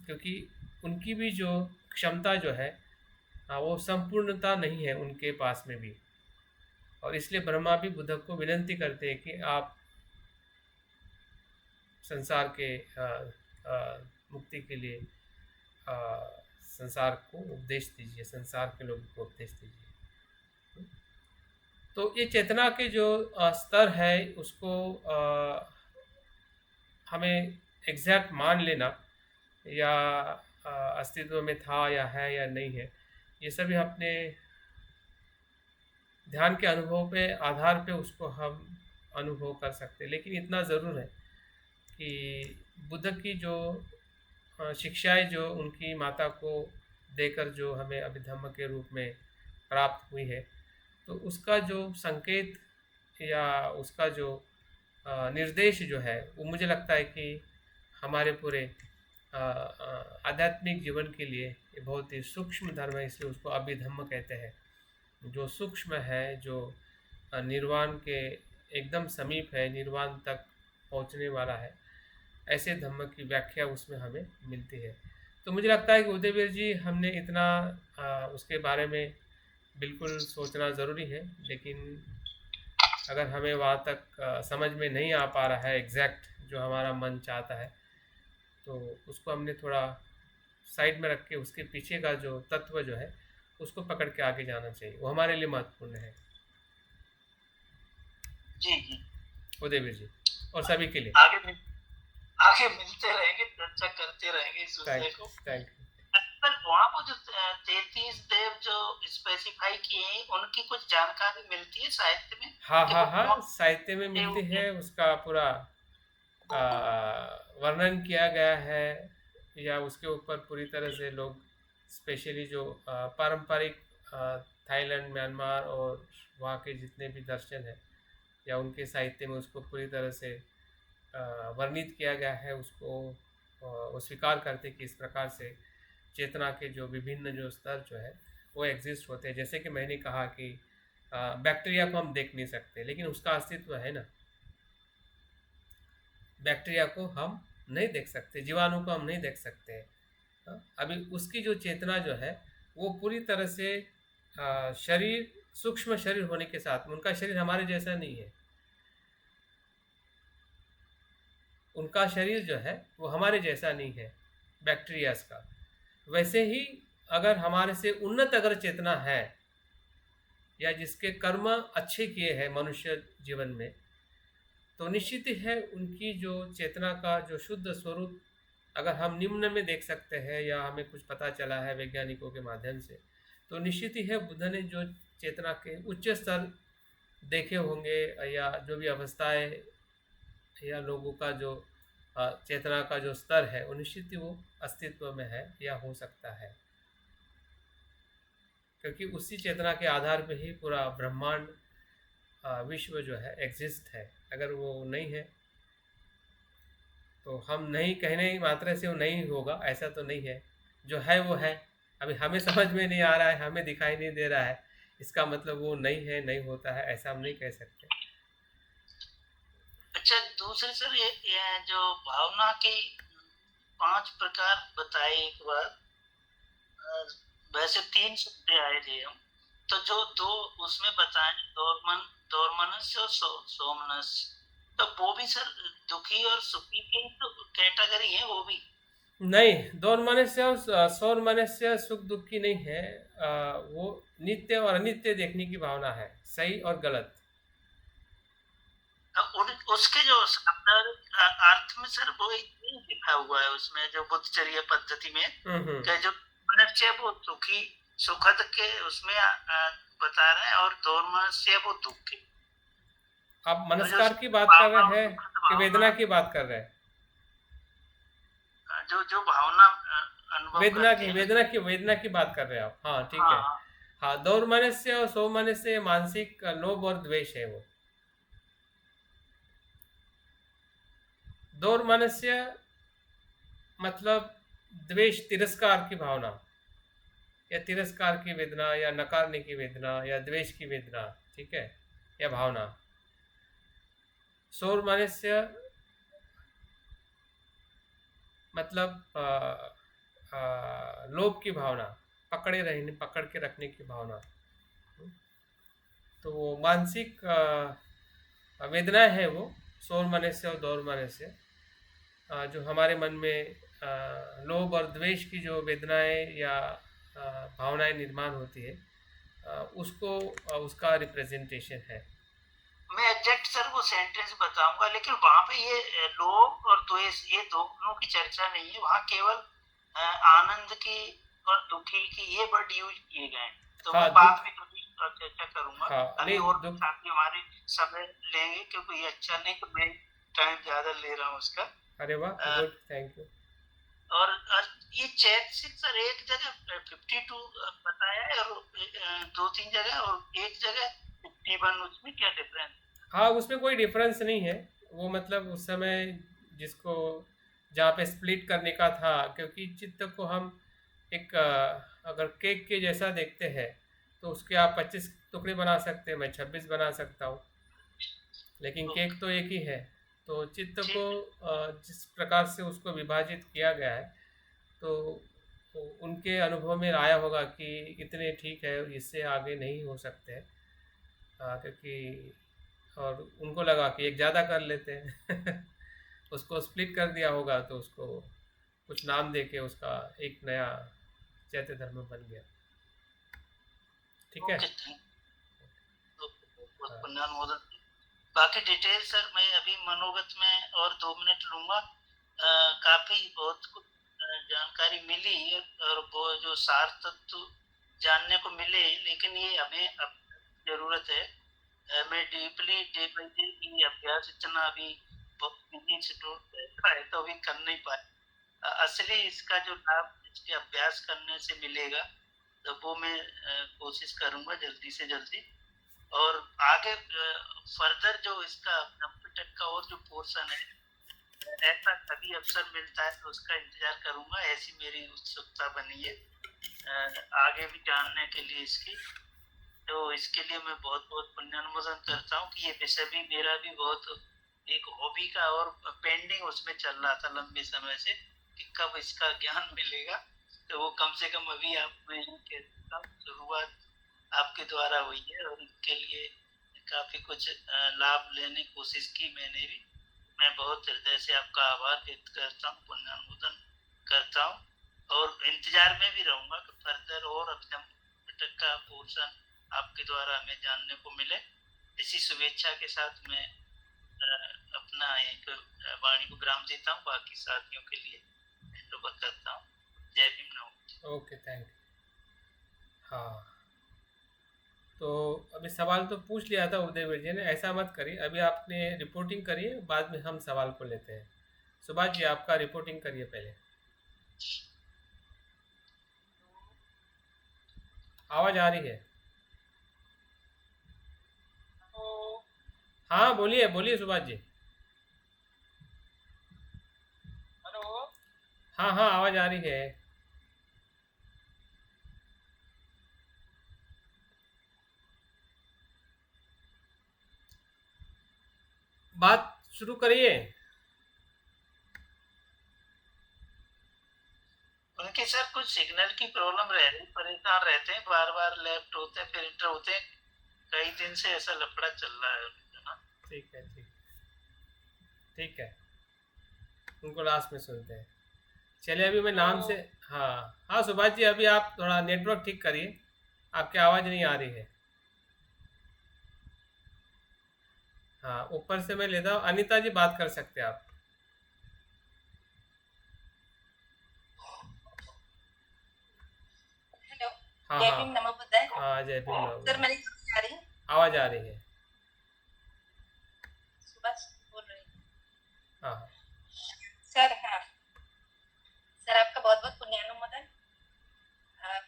क्योंकि उनकी भी जो क्षमता जो है, वो संपूर्णता नहीं है उनके पास में भी। और इसलिए ब्रह्मा भी बुद्ध को विनती करते हैं कि आप संसार के मुक्ति के लिए संसार को उपदेश दीजिए, संसार के लोगों को उपदेश दीजिए। तो ये चेतना के जो स्तर है, उसको हमें एग्जैक्ट मान लेना, या अस्तित्व में था या है या नहीं है, ये सभी अपने ध्यान के अनुभव पे आधार पे उसको हम अनुभव कर सकते हैं। लेकिन इतना ज़रूर है कि बुद्ध की जो शिक्षाएं जो उनकी माता को देकर जो हमें अभिधम्म के रूप में प्राप्त हुई है, तो उसका जो संकेत या उसका जो निर्देश जो है, वो मुझे लगता है कि हमारे पूरे आध्यात्मिक जीवन के लिए ये बहुत ही सूक्ष्म धर्म है, इसलिए उसको अभिधम्म कहते हैं। जो सूक्ष्म है, जो निर्वाण के एकदम समीप है, निर्वाण तक पहुंचने वाला है, ऐसे धम्म की व्याख्या उसमें हमें मिलती है। तो मुझे लगता है कि उदयवीर जी, हमने इतना उसके बारे में बिल्कुल सोचना ज़रूरी है, लेकिन अगर हमें वहाँ तक समझ में नहीं आ पा रहा है एग्जैक्ट जो हमारा मन चाहता है, तो उसको हमने थोड़ा साइड में रख के उसके पीछे का जो तत्व जो है उसको पकड़ के आगे जाना चाहिए, वो हमारे लिए महत्वपूर्ण है। जी जी। उदयवीर जी और सभी के लिए। आगे मिल, आगे मिलते रहेंगे, चर्चा करते रहेंगे इस विषय थैंक को। Thank you. पर वहाँ पर जो 33 देव जो स्पेसिफाई किए हैं, उनकी कुछ जानकारी मिलती है साहित्य में हाँ कि हाँ वो हाँ, कौन साहित्य में देव मिलती के? है, उसका पूरा वर्णन किया गया है, या उसके ऊपर पूरी तरह से लोग स्पेशली जो पारंपरिक थाईलैंड, म्यांमार और वहाँ के जितने भी दर्शन हैं या उनके साहित्य में उसको पूरी तरह से वर्णित किया गया है, उसको वो स्वीकार करते कि इस प्रकार से चेतना के जो विभिन्न जो स्तर जो है वो एग्जिस्ट होते हैं। जैसे कि मैंने कहा कि बैक्टीरिया को हम देख नहीं सकते लेकिन उसका अस्तित्व है ना। बैक्टीरिया को हम नहीं देख सकते, जीवाणु को हम नहीं देख सकते हैं। अभी उसकी जो चेतना जो है वो पूरी तरह से शरीर, सूक्ष्म शरीर होने के साथ में उनका शरीर हमारे जैसा नहीं है। उनका शरीर जो है वो हमारे जैसा नहीं है बैक्टीरियाज का। वैसे ही अगर हमारे से उन्नत अगर चेतना है या जिसके कर्म अच्छे किए हैं मनुष्य जीवन में, तो निश्चित ही है उनकी जो चेतना का जो शुद्ध स्वरूप अगर हम निम्न में देख सकते हैं या हमें कुछ पता चला है वैज्ञानिकों के माध्यम से, तो निश्चित ही है बुद्ध ने जो चेतना के उच्च स्तर देखे होंगे या जो भी अवस्थाएं या लोगों का जो चेतना का जो स्तर है वो निश्चित ही वो अस्तित्व में है या हो सकता है, क्योंकि उसी चेतना के आधार पे ही पूरा ब्रह्मांड विश्व जो है एग्जिस्ट है। अगर वो नहीं है तो हम नहीं कहने मात्र से वो नहीं होगा, ऐसा तो नहीं है। जो है वो है, अभी हमें समझ में नहीं आ रहा है, हमें दिखाई नहीं दे रहा है, इसका मतलब वो नहीं है, नहीं होता है, ऐसा हम नहीं कह सकते। अच्छा, दूसरे सर ये जो भावना के 5 प्रकार बताए एक बार, वैसे 3 सुनते आए थे हम, तो जो 2 उसमें बताए दोर्मनस्य और सोमनस्य, तो वो भी सर दुखी और सुखी की तो कैटेगरी है वो भी? नहीं, दौर मनुष्य और सौर मनुष्य सुख दुख की नहीं है। वो नित्य और अनित्य देखने की भावना है, सही और गलत। उसके जो शाब्दिक अर्थ में सर वो नहीं लिखा हुआ है उसमें जो बुद्धचर्या पद्धति में कि जो मनुष्य वो सुखी सुखद के उसमें बता रहे हैं और दौर मनुष्य वो दुखी। आप तो जो मनस्कार की बात कर भावना रहे हैं सुखद कि भावना, वेदना की बात कर रहे हैं? जो जो भावना अनुभव करते हैं वेदना की बात कर रहे हैं आप? हाँ ठीक हाँ है। हाँ। हाँ, दौर मनुष्य और सौ मनुष्य मानसिक लोभ और द्वेष है वो। दौर मनुष्य मतलब द्वेष, तिरस्कार की भावना या तिरस्कार की वेदना या नकारने की वेदना या द्वेष की वेदना, ठीक है, या भावना। सौर मनुष्य मतलब लोभ की भावना, पकड़ के रखने की भावना। तो वो मानसिक वेदना है वो, सौर मनुष्य और दौर मनुष्य। जो हमारे मन में लोभ और द्वेष की जो वेदनाएं या भावनाएं निर्माण होती है, उसको उसका रिप्रेजेंटेशन है। मैं एग्जैक्ट सर वो सेंटेंस बताऊंगा, लेकिन वहां पे ये लोभ और द्वेष ये दोनों की चर्चा नहीं है, वहां केवल आनंद की और दुखी की ये वर्ड यूज किए गए हैं। तो हाँ मैं दुख। बाद में कभी चर्चा करूंगा। हाँ अभी नहीं और दुख। साथी हमारे समय लेंगे क्योंकि ये अच्छा नहीं तो मैं टाइम ज्यादा ले रहा हूँ उसका। अरे वाह, गुड, थैंक यू। और ये चैत सर एक जगह 52 बताया है और 2-3 जगह और एक जगह 51, उसमें क्या डिफरेंस? हाँ, उसमें कोई डिफरेंस नहीं है। वो मतलब उस समय जिसको जहाँ पे स्प्लिट करने का था, क्योंकि चित्त को हम एक अगर केक के जैसा देखते हैं तो उसके आप 25 टुकड़े बना सकते हैं, मैं 26 बना सकता हूँ, लेकिन केक तो एक ही है। तो चित्त को ठीक। जिस प्रकार से उसको विभाजित किया गया है, तो उनके अनुभव में आया होगा कि इतने ठीक है, इससे आगे नहीं हो सकते हैं, क्योंकि और उनको लगा कि एक ज़्यादा कर लेते हैं। उसको स्प्लिट कर दिया होगा तो उसको कुछ नाम दे के उसका एक नया चैत्य धर्म बन गया। ठीक है। ओके, थैंक यू, बहुत हाँ। पुण्यानुमोदन। बाकी डिटेल सर मैं अभी मनोगत में और 2 मिनट लूंगा। काफी बहुत कुछ जानकारी मिली और वो जो सार तत्व जानने को मिले, लेकिन ये हमें अब जरूरत है। मैं डीपली डे बाई डे ये अभ्यास इतना अभी बहुत बिजी शेड्यूल रहता है तो अभी कर नहीं पाए। असली इसका जो लाभ इसके अभ्यास करने से मिलेगा, तो वो मैं कोशिश करूंगा जल्दी से जल्दी। और आगे फर्दर जो इसका कंप्यूटर का और जो पोर्शन है, ऐसा कभी अवसर मिलता है तो उसका इंतजार करूंगा। ऐसी मेरी उत्सुकता बनी है आगे भी जानने के लिए इसकी। तो इसके लिए मैं बहुत बहुत पुण्यानुमोदन करता हूँ कि ये विषय भी मेरा भी बहुत एक हॉबी का और पेंडिंग उसमें चल रहा था लंबे समय से कि कब इसका ज्ञान मिलेगा। तो वो कम से कम अभी आप मैं कह सकता हूँ शुरुआत आपके द्वारा हुई है और इसके लिए काफी कुछ लाभ लेने की कोशिश की मैंने भी। मैं बहुत हृदय से आपका आभार व्यक्त करता हूँ, पुण्यानुमोदन करता हूँ और इंतजार में भी रहूंगा कि फर्दर और अभिनव पिटक का पोर्शन आपके द्वारा हमें जानने को मिले। इसी शुभेच्छा के साथ मैं अपना एक वाणी को विराम देता हूँ, बाकी साथियों के लिए हैंड ओवर करता हूँ। जय भीम, नमो। Okay, thank you. हाँ, तो अभी सवाल तो पूछ लिया था उदयवीर जी ने, ऐसा मत करिए, अभी आपने रिपोर्टिंग करिए, बाद में हम सवाल को लेते हैं। सुभाष जी आपका रिपोर्टिंग करिए पहले। आवाज़ आ रही है? हाँ, बोलिए बोलिए सुभाष जी। हेलो। हाँ हाँ, आवाज़ आ रही है। बात शुरू करिए। उनके सर कुछ सिग्नल की प्रॉब्लम रह रही, परेशान रहते हैं, बार बार लेफ्ट होते हैं फिर इंटर होते हैं। कई दिन से ऐसा लफड़ा चल रहा है उनका ना। ठीक है, ठीक है, उनको लास्ट में सुनते हैं। चलिए, अभी मैं नाम से। हाँ हाँ सुभाष जी, अभी आप थोड़ा नेटवर्क ठीक करिए, आपकी आवाज़ नहीं आ रही है। हाँ, ऊपर से मैं लेता हूँ। अनीता जी बात कर सकते हैं आप। हेलो। हाँ जय हाँ। भीम, नमो बुद्धाय। हाँ, जय भीम सर नमः। मेरी आवाज आ रही है? आवाज़ आ रही है। सुभाष बोल रही हूँ। हाँ हाँ। सर हाँ, सर आपका बहुत बहुत पुण्यानुमोदन। अ,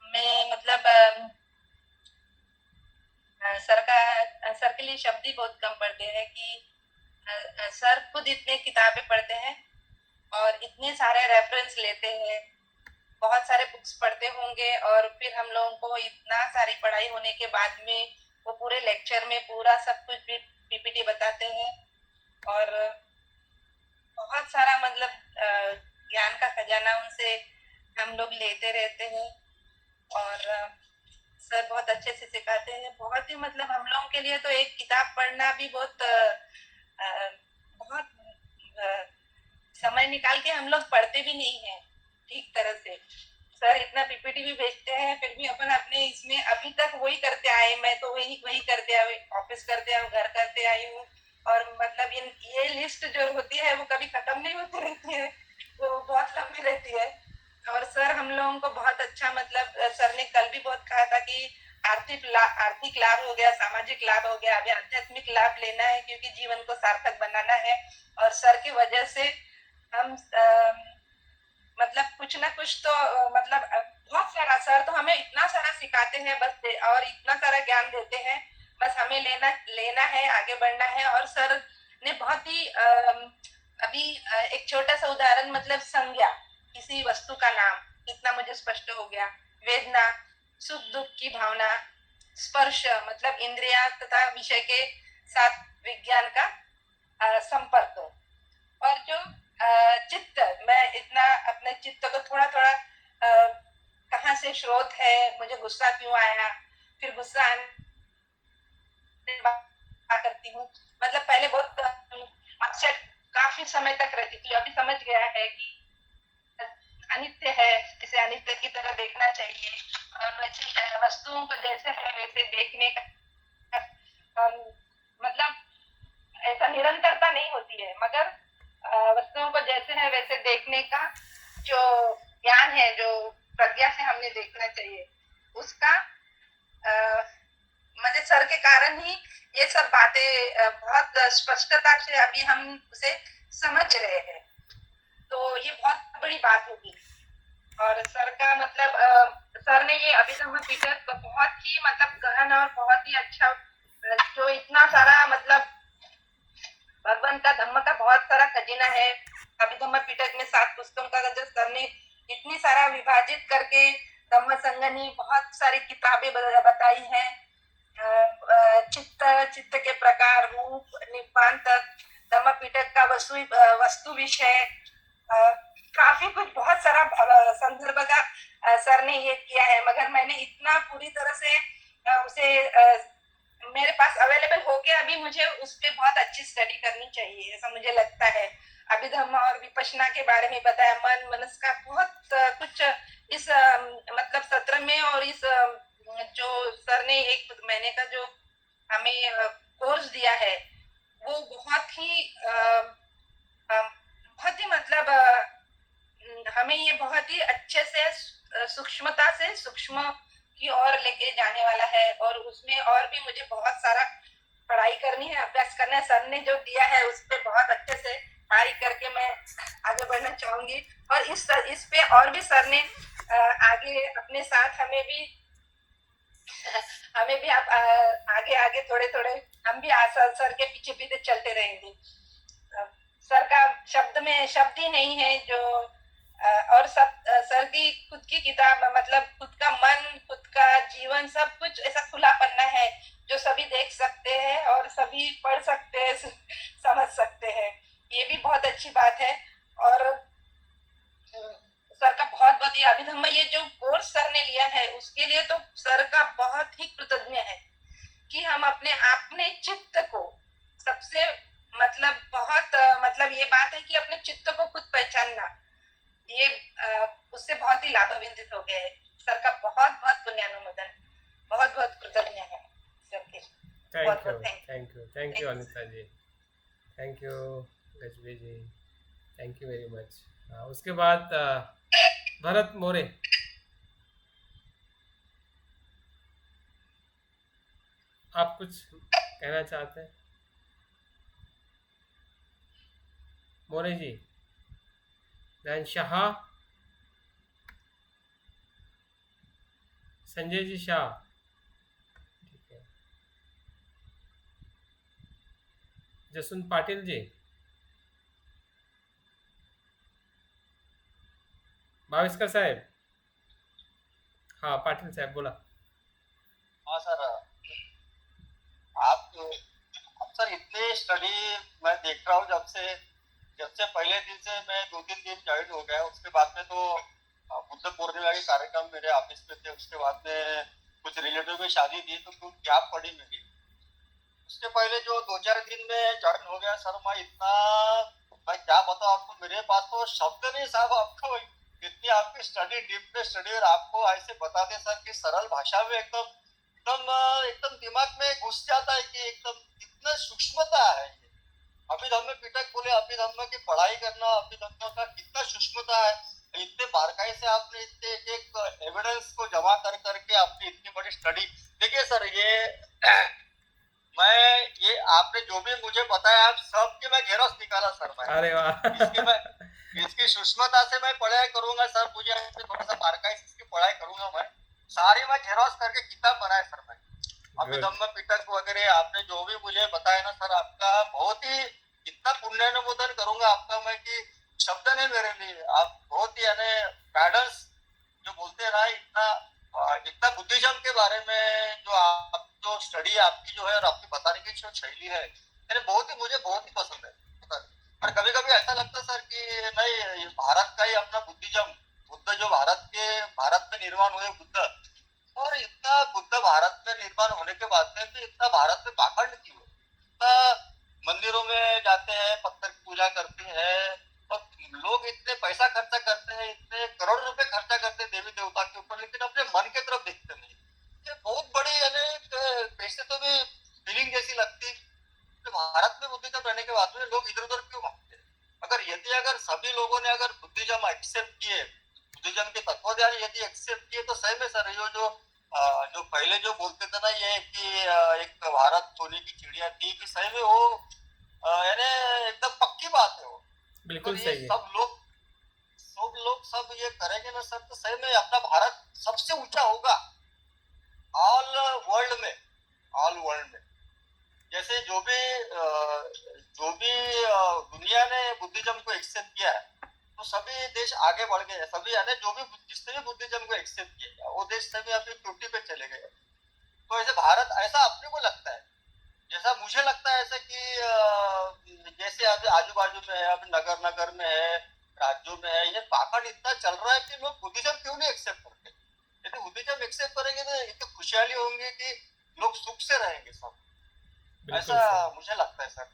मैं मतलब सर के लिए शब्द ही बहुत कम पड़ते हैं कि सर खुद इतने किताबें पढ़ते हैं और इतने सारे रेफरेंस लेते हैं, बहुत सारे बुक्स पढ़ते होंगे और फिर हम लोगों को इतना सारी पढ़ाई होने के बाद में वो पूरे लेक्चर में पूरा सब कुछ पीपीटी बताते हैं और बहुत सारा मतलब ज्ञान का खजाना उनसे हम लोग लेते रहते हैं और सर बहुत अच्छे से सिखाते हैं। बहुत ही मतलब हम लोगों के लिए तो एक किताब पढ़ना भी बहुत बहुत समय निकाल के हम लोग पढ़ते भी नहीं है ठीक तरह से। सर इतना पीपीटी भी भेजते हैं फिर भी अपन अपने इसमें अभी तक वही करते आए। मैं तो वही वही करते आए, ऑफिस करते आए, घर करते आई हूँ और मतलब ये लिस्ट जो होती है वो कभी खत्म नहीं होती रहती है, वो बहुत लंबी रहती है। और सर हम लोगों को बहुत अच्छा मतलब सर ने कल भी बहुत कहा था कि आर्थिक लाभ हो गया, सामाजिक लाभ हो गया, अभी आध्यात्मिक लाभ लेना है क्योंकि जीवन को सार्थक बनाना है। और सर की वजह से हम मतलब कुछ ना कुछ तो मतलब बहुत सारा सर तो हमें इतना सारा सिखाते हैं बस और इतना सारा ज्ञान देते हैं, बस हमें लेना लेना है, आगे बढ़ना है। और सर ने बहुत ही अभी एक छोटा सा उदाहरण मतलब संज्ञा, किसी वस्तु का नाम इतना मुझे स्पष्ट हो गया। वेदना, सुख दुख की भावना, स्पर्श मतलब इंद्रिया तथा विषय के साथ विज्ञान का संपर्क। और जो चित्त, मैं इतना अपने चित्त को थोड़ा थोड़ा कहाँ से स्रोत है, मुझे गुस्सा क्यों आया, फिर गुस्सा आने करती हूँ। मतलब पहले बहुत अपसेट काफी समय तक रहती थी, अभी समझ गया है कि अनित्य है, इसे अनित्य की तरह देखना चाहिए और वस्तुओं को जैसे है वैसे देखने का मतलब ऐसा निरंतरता नहीं होती है, मगर वस्तुओं को जैसे है वैसे देखने का जो ज्ञान है, जो प्रज्ञा से हमने देखना चाहिए, उसका मुझे सर के कारण ही ये सब बातें बहुत स्पष्टता से अभी हम उसे समझ रहे हैं, तो ये बहुत बड़ी बात होगी। और सर का मतलब सर ने ये अभिधम्म पीठक बहुत ही मतलब गहन और बहुत ही अच्छा जो इतना सारा मतलब भगवान का धम्म का बहुत सारा खजीना है। अभिधम्म पिटक में 7 पुस्तकों का जो सर ने इतनी सारा विभाजित करके धम्म संगनी बहुत सारी किताबें बताई हैं, चित्त के प्रकार, रूप, निपान तक, धम्म पिटक का वस्तु विषय, काफी कुछ बहुत सारा संदर्भ का सर ने ये किया है, मगर मैंने इतना पूरी तरह से उसे मेरे पास अवेलेबल हो गया, अभी मुझे उस पर बहुत अच्छी स्टडी करनी चाहिए, ऐसा मुझे लगता है। अभिधम्म और विपश्यना के बारे में बताया, मन मनस का बहुत कुछ इस मतलब सत्र में, और इस जो सर ने 1 महीने का जो हमें कोर्स दिया है, वो बहुत ही मतलब हमें ये बहुत ही अच्छे से सूक्ष्मता से सूक्ष्म की ओर लेके जाने वाला है, और उसमें और भी मुझे बहुत सारा पढ़ाई करनी है, अभ्यास करना है। सर ने जो दिया है उस पर बहुत अच्छे से पढ़ाई करके मैं आगे बढ़ना चाहूंगी, और इस पे और भी सर ने आगे अपने साथ हमें भी आप आगे आगे थोड़े थोड़े हम भी सर के पीछे पीछे चलते रहेंगे। सर का शब्द में शब्द ही नहीं है जो और सर की खुद की किताब, मतलब खुद का मन, खुद का जीवन, सब कुछ ऐसा खुला पन्ना है जो सभी देख सकते हैं और सभी पढ़ सकते हैं, समझ सकते हैं। ये भी बहुत अच्छी बात है। और सर का बहुत बहुत, ये अभिधम्म ये जो कोर्स सर ने लिया है उसके लिए तो सर का बहुत ही कृतज्ञ है कि हम अपने चित्त को सबसे मतलब बहुत मतलब ये बात है कि अपने चित्त को खुद पहचानना, ये उससे बहुत ही लाभान्वित हो गए। सर का बहुत बहुत पुण्यानुमोदन, बहुत बहुत कृतज्ञ है सर के। Thank you, thank you, thank you Anita ji, thank you Gajbi ji, thank you very much. उसके बाद भरत मोरे, आप कुछ कहना चाहते हैं? मोरे जी, दैन शाह, संजय जी शाह, ठीक है, जसवंत पाटिल जी, भाविस्कर साहब, हाँ पाटिल साहब बोला। हाँ सर, आप सर इतने स्टडी मैं देख रहा हूँ जब से पहले दिन से मैं 2-3 दिन ज्वाइन हो गया, उसके बाद में तो बुद्ध पूर्णिमा के कार्यक्रम मेरे ऑफिस में थे, उसके बाद में कुछ रिलेटिव में शादी थी तो कुछ गैप पड़ी मेरी। उसके पहले जो 2-4 दिन में ज्वाइन हो गया सर, मैं क्या बताऊँ आपको, मेरे पास तो शब्द नहीं साहब, आपको इतनी आपकी स्टडी, डीप में स्टडी, और आपको ऐसे बता दे सर कि सरल भाषा में एकदम एकदम एकदम दिमाग में घुस जाता है कि एकदम कितना सूक्ष्मता है ये। अभिधम्म पिटक बोले अभिधम्म की पढ़ाई करना, अभिधम्म का कितना सूक्ष्मता है, इतने बारकाई से आपने इतने एक एविडेंस को जमा कर करके आपने इतनी बड़ी स्टडी। देखिए सर, ये आपने जो भी मुझे बताया, आप सबके मैं घेरस निकाला सर। मैं अरे वाह इसकी सूक्ष्मता से मैं पढ़ाई करूंगा सर, मुझे थोड़ा सा बारकाई से इसकी पढ़ाई करूंगा, मैं सारी मैं घेरस करके किताब बनाया सर। मैं अभिधम्म पिटक वगैरह आपने जो भी मुझे बताया ना सर, आपका बहुत ही इतना पुण्यानुमोदन करूंगा आपका मैं कि शब्द नहीं मेरे लिए। आप बहुत ही यानी गाइडेंस जो बोलते हैं ना, इतना बुद्धिज्म के बारे में जो स्टडी आपकी जो है और आपकी बताने की जो शैली है, मुझे बहुत ही पसंद है। और कभी कभी ऐसा लगता है सर कि नहीं, भारत का ही अपना बुद्धिज्म बुद्ध जो भारत में निर्माण हुए बुद्ध, और इतना बुद्ध भारत में निर्माण होने के बाद में भी इतना भारत में पाखंड क्यों? इतना मंदिरों में जाते हैं, पत्थर की पूजा करते हैं, और लोग इतने पैसा खर्चा करते हैं, इतने करोड़ रुपए खर्चा करते हैं देवी देवता के ऊपर, लेकिन अपने मन की तरफ देखते नहीं। ये बहुत बड़ी यानी पैसे तो भी फीलिंग जैसी लगती। तो भारत में बुद्धिज्म रहने के बाद में लोग इधर उधर क्यों भागते हैं? अगर सभी लोगों ने अगर बुद्धिज्म एक्सेप्ट किए, बुद्धिज्म के तत्वज्ञान यदि एक्सेप्ट किए, तो सही में सर ये जो पहले जो बोलते थे ना ये कि एक भारत सोने की चिड़िया थी, कि सही में वो यानी एकदम पक्की बात है वो। बिल्कुल तो ये सही है। सब ये करेंगे ना सर, तो सही में अपना भारत सबसे ऊंचा होगा ऑल वर्ल्ड में। जैसे जो भी दुनिया ने बुद्धिज्म को एक्सेप्ट किया है, तो सभी देश आगे बढ़ गए, सभी यानी जिसने भी बुद्धिज्म को एक्सेप्ट किया वो देश सभी अपनी त्रुटि पे चले गए। तो ऐसे भारत, ऐसा अपने को लगता है, जैसा मुझे लगता है ऐसा कि जैसे अभी आजू बाजू में है, अभी नगर में है, राज्यों में है, ये पाखंड इतना चल रहा है कि लोग बुद्धिज्म क्यों नहीं एक्सेप्ट करते? यदि बुद्धिज्म एक्सेप्ट करेंगे तो इतनी खुशहाली होंगे कि लोग सुख से रहेंगे सब, ऐसा मुझे लगता है सर।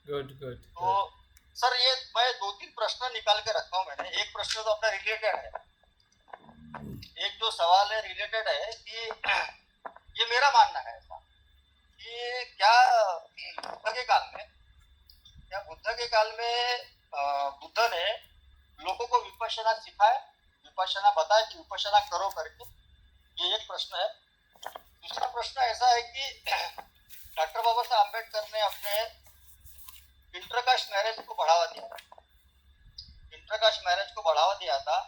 गुड। तो सर ये मैं 2-3 प्रश्न निकाल के रखा हूँ मैंने। एक प्रश्न तो अपना रिलेटेड है, एक जो सवाल है रिलेटेड है कि ये मेरा मानना है ऐसा कि क्या बुद्ध के काल में बुद्ध ने लोगों को विपश्यना सिखाया, विपश्यना बताया कि विपश्यना करो करके, ये एक प्रश्न है। दूसरा प्रश्न ऐसा है कि डॉक्टर बाबा साहब अम्बेडकर ने अपने इंटरकास्ट मैरिज को बढ़ावा दिया था,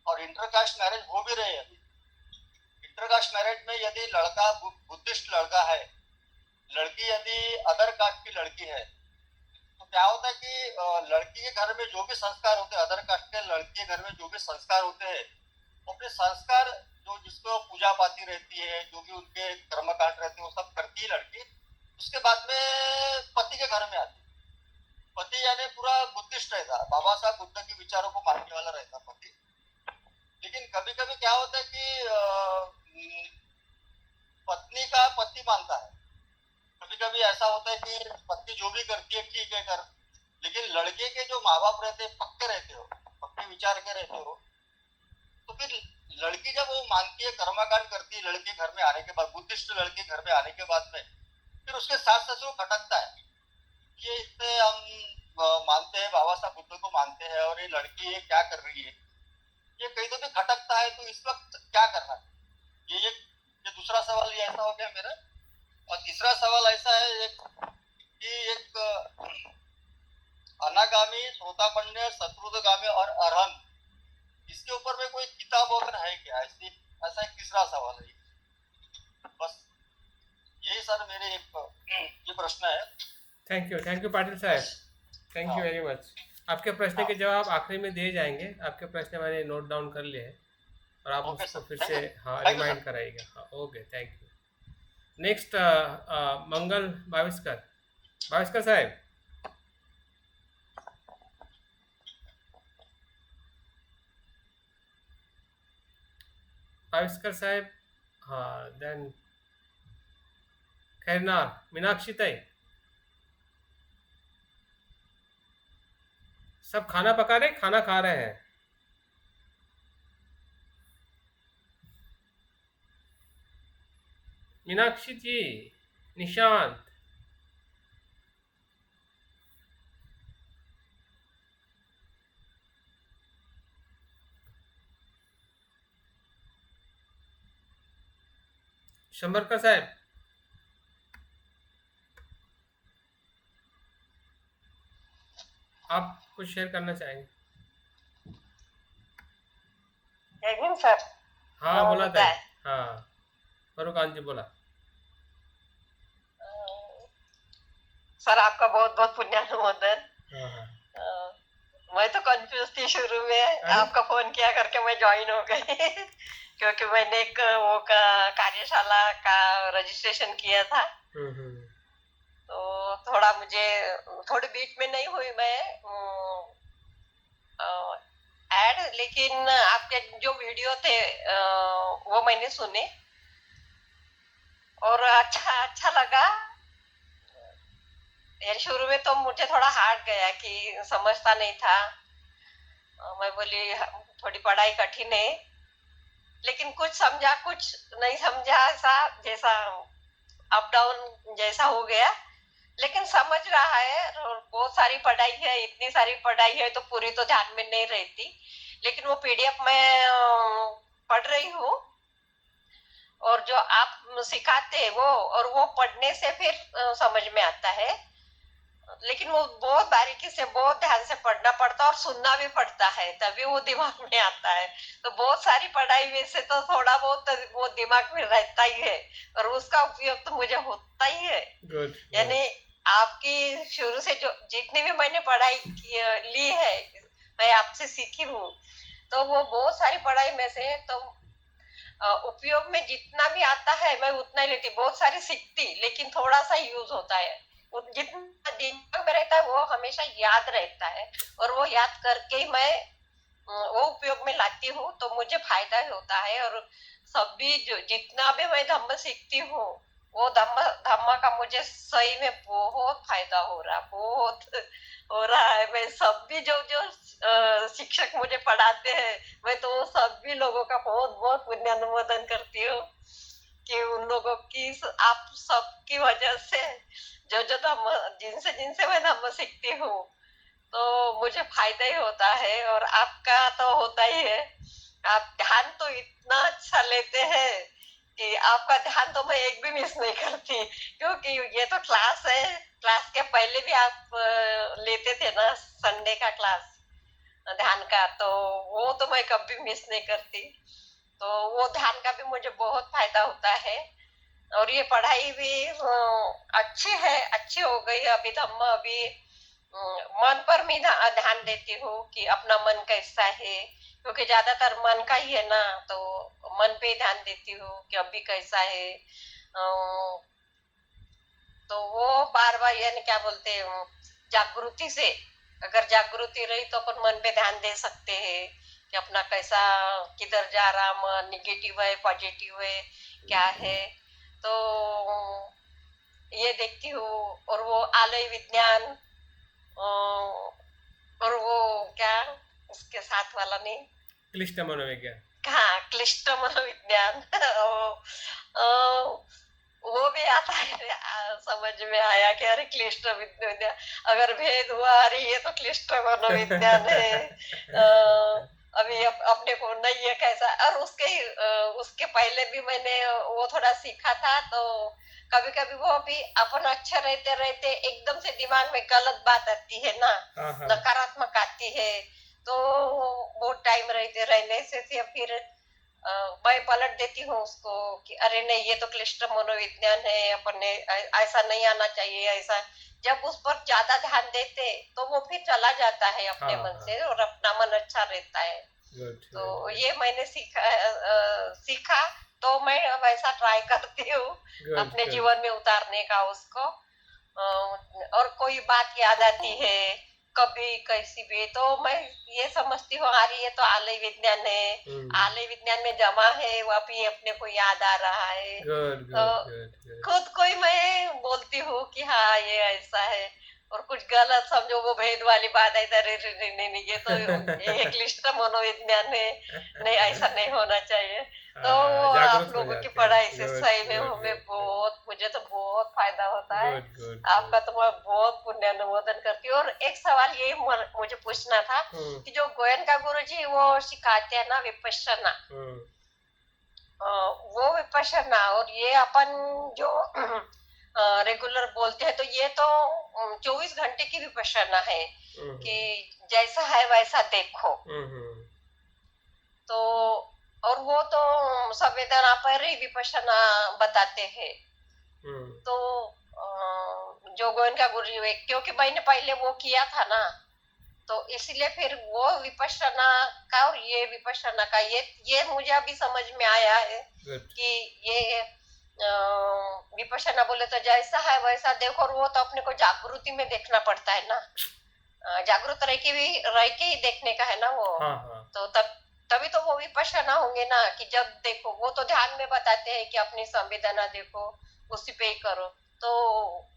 और इंटरकास्ट मैरिज हो भी रहे हैं अभी। इंटरकास्ट मैरिज में यदि लड़का बुद्धिस्ट लड़का है, लड़की यदि अदर कास्ट की लड़की है, तो क्या होता है कि लड़की के घर में जो भी संस्कार होते हैं, अदर कास्ट के लड़की के घर में जो भी संस्कार होते हैं, अपने संस्कार जो जिसको पूजा पाती रहती है, जो भी उनके कर्मकांड रहते हैं, वो सब करती है लड़की। उसके बाद में पति के घर में आती, पति यानी पूरा बुद्धिस्ट रहता, बाबा साहब बुद्ध के विचारों को मानने वाला रहता पति। लेकिन कभी कभी क्या होता है कि पत्नी का पति मानता है, कभी कभी ऐसा होता है कि पत्नी जो भी करती है ठीक है कर, लेकिन लड़के के जो माँ बाप रहते पक्के विचार के रहते हो, तो फिर लड़की जब वो मानती है, कर्मकांड करती है लड़के घर में आने के बाद, बुद्धिस्ट लड़के घर में आने के बाद में, फिर उसके सास ससुर खटकता है, ये इतने हम मानते हैं, बाबा साहब बुद्ध को मानते हैं, और ये लड़की ये क्या कर रही है, ये कहीं तो भी खटकता है। तो इस वक्त क्या करना है? ये दूसरा सवाल ये ऐसा हो गया मेरा। और तीसरा सवाल ऐसा है कि एक अनागामी, श्रोतापन्य, शत्रुदगामी और अरहंत, इसके ऊपर में कोई किताब वगैरह है क्या? ऐसा एक तीसरा सवाल है। बस यही सर मेरे ये प्रश्न है। थैंक यू पाटिल साहब, थैंक यू वेरी मच। आपके प्रश्न के जवाब आखिरी में दिए जाएंगे। आपके प्रश्न मैंने नोट डाउन कर लिए हैं और आप उसको फिर से रिमाइंड कराइएगा। हाँ, ओके, थैंक यू। नेक्स्ट मंगल भाविस्कर साहब। हाँ, देन खैरनार मीनाक्षी ताई, सब खाना पका रहे, खाना खा रहे हैं। मीनाक्षी जी, निशांत, शंबरकर साहब, आप कुछ शेयर करना चाहेंगे? सर, हाँ बोला था। हाँ फरुखान जी बोला। सर आपका बहुत बहुत पुण्यानुमोदन। मैं तो कंफ्यूज थी शुरू में, आपका फोन किया करके मैं ज्वाइन हो गई क्योंकि मैंने एक वो कार्यशाला का रजिस्ट्रेशन किया था, तो थोड़ा मुझे थोड़ी बीच में नहीं हुई, मैं ऐड, लेकिन आपके जो वीडियो थे वो मैंने सुने और अच्छा अच्छा लगा। यार शुरू में तो मुझे थोड़ा हार्ड गया कि समझता नहीं था। मैं बोली थोड़ी पढ़ाई कठिन है, लेकिन कुछ समझा कुछ नहीं समझा, ऐसा जैसा अप डाउन जैसा हो गया, लेकिन समझ रहा है। और बहुत सारी पढ़ाई है, इतनी सारी पढ़ाई है तो पूरी तो ध्यान में नहीं रहती, लेकिन वो पीडीएफ में पढ़ रही हूँ। और जो आप सिखाते हैं वो, और वो पढ़ने से फिर समझ में आता है, लेकिन वो बहुत बारीकी से बहुत ध्यान से पढ़ना पड़ता है और सुनना भी पड़ता है, तभी वो दिमाग में आता है। तो बहुत सारी पढ़ाई में से तो थोड़ा बहुत वो दिमाग में रहता ही है, और उसका उपयोग तो मुझे होता ही है। गुड। यानी आपकी शुरू से जो जितनी भी मैंने पढ़ाई ली है, मैं आपसे सीखी हूँ, तो वो बहुत सारी पढ़ाई में से तो उपयोग में जितना भी आता है मैं उतना ही लेती। बहुत सारी सीखती, लेकिन थोड़ा सा यूज होता है। जितना दिमाग में रहता है वो हमेशा याद रहता है, और वो याद करके ही मैं वो उपयोग में लाती हूँ, तो मुझे फायदा ही होता है। और सभी जो जितना भी मैं धम्म सीखती हूँ, वो धम्म धम्म का मुझे सही में बहुत फायदा हो रहा, बहुत हो रहा है। मैं सभी जो जो शिक्षक मुझे पढ़ाते हैं, मैं तो सभी लोगों का बहुत बहुत पुण्य अनुमोदन करती हूँ कि उन लोगों की आप सबकी वजह से जो जो धम्म जिनसे जिनसे मैं धम्म सीखती हूँ, तो मुझे फायदा ही होता है। और आपका तो होता ही है। आप ध्यान तो इतना अच्छा लेते हैं कि आपका ध्यान तो मैं एक भी मिस नहीं करती, क्योंकि ये तो क्लास है। क्लास के पहले भी आप लेते थे ना संडे का क्लास ध्यान का, तो वो तो मैं कभी मिस नहीं करती। तो वो ध्यान का भी मुझे बहुत फायदा होता है। और ये पढ़ाई भी अच्छी है, अच्छी हो गई अभी धम्म। अभी मन पर भी ध्यान देती हूँ कि अपना मन कैसा है, क्योंकि ज्यादातर मन का ही है ना, तो मन पे ही ध्यान देती हूँ कि अभी कैसा है। तो वो बार बार यानी क्या बोलते हैं, जागृति से, अगर जागृति रही तो अपन मन पे ध्यान दे सकते हैं कि अपना कैसा, किधर जा रहा मन, निगेटिव है पॉजिटिव है क्या है। तो ये देखती हूँ। और वो आलय विज्ञान, और वो क्या उसके साथ वाला नहीं, क्लिष्ट मनोविज्ञान, हाँ क्लिष्ट मनोविज्ञान वो भी आता है। समझ में आया कि अरे क्लिष्ट विज्ञान, अगर भेद हुआ, अरे ये तो क्लिष्ट मनोविज्ञान है। अभी अपने को नहीं है कैसा। और उसके पहले भी मैंने वो थोड़ा सीखा था, तो कभी कभी वो भी अपन अच्छे रहते रहते एकदम से दिमाग में गलत बात आती है ना, नकारात्मक आती है, तो बहुत टाइम रहने से फिर मैं पलट देती हूँ उसको कि अरे नहीं ये तो क्लिष्ट मनोविज्ञान है, अपन ने ऐसा नहीं आना चाहिए ऐसा। जब उस पर ज्यादा ध्यान देते तो वो फिर चला जाता है अपने मन से, और अपना मन अच्छा रहता है। तो ये मैंने सीखा, तो मैं वैसा ट्राई करती हूँ अपने जीवन में उतारने का उसको। और कोई बात याद आती है कभी कैसी भी, तो मैं ये समझती हूँ अरे ये तो आलय विज्ञान है, आलय विज्ञान में जमा है, वो अभी अपने को याद आ रहा है। तो खुद को ही मैं बोलती हूँ कि हाँ ये ऐसा है। और कुछ गलत समझो वो भेद वाली बात है, नहीं ये तो ये क्लिष्ट मनोविज्ञान है, नहीं ऐसा नहीं होना चाहिए। तो आप लोगों की पढ़ाई से सही में हमें बहुत, मुझे तो बहुत फायदा होता है। आपका तो मैं बहुत पुण्य अनुमोदन करती हूँ। और एक सवाल ये मुझे पूछना था कि जो गोयनका गुरुजी वो सिखाते हैं ना विपश्यना, वो विपश्यना और ये अपन जो रेगुलर बोलते हैं, तो ये तो 24 घंटे की विपश्यना है कि जैसा है वैसा देखो। तो और वो तो संवेदना पर ही विपश्यना बताते हैं। तो जो गोयनका गुरुजी, क्योंकि मैंने पहले वो किया था ना, तो इसलिए फिर वो विपश्यना का और ये विपश्यना का ये मुझे अभी समझ में आया है कि ये विपश्यना बोले तो जैसा है वैसा देखो, और वो तो अपने को जागृति में देखना पड़ता है ना, जागरूक रह के ही देखने का है ना वो। तो तभी तो वो विपश्यना होंगे ना, कि जब देखो वो तो ध्यान में बताते हैं कि अपनी संवेदना देखो, उसी पे ही करो। तो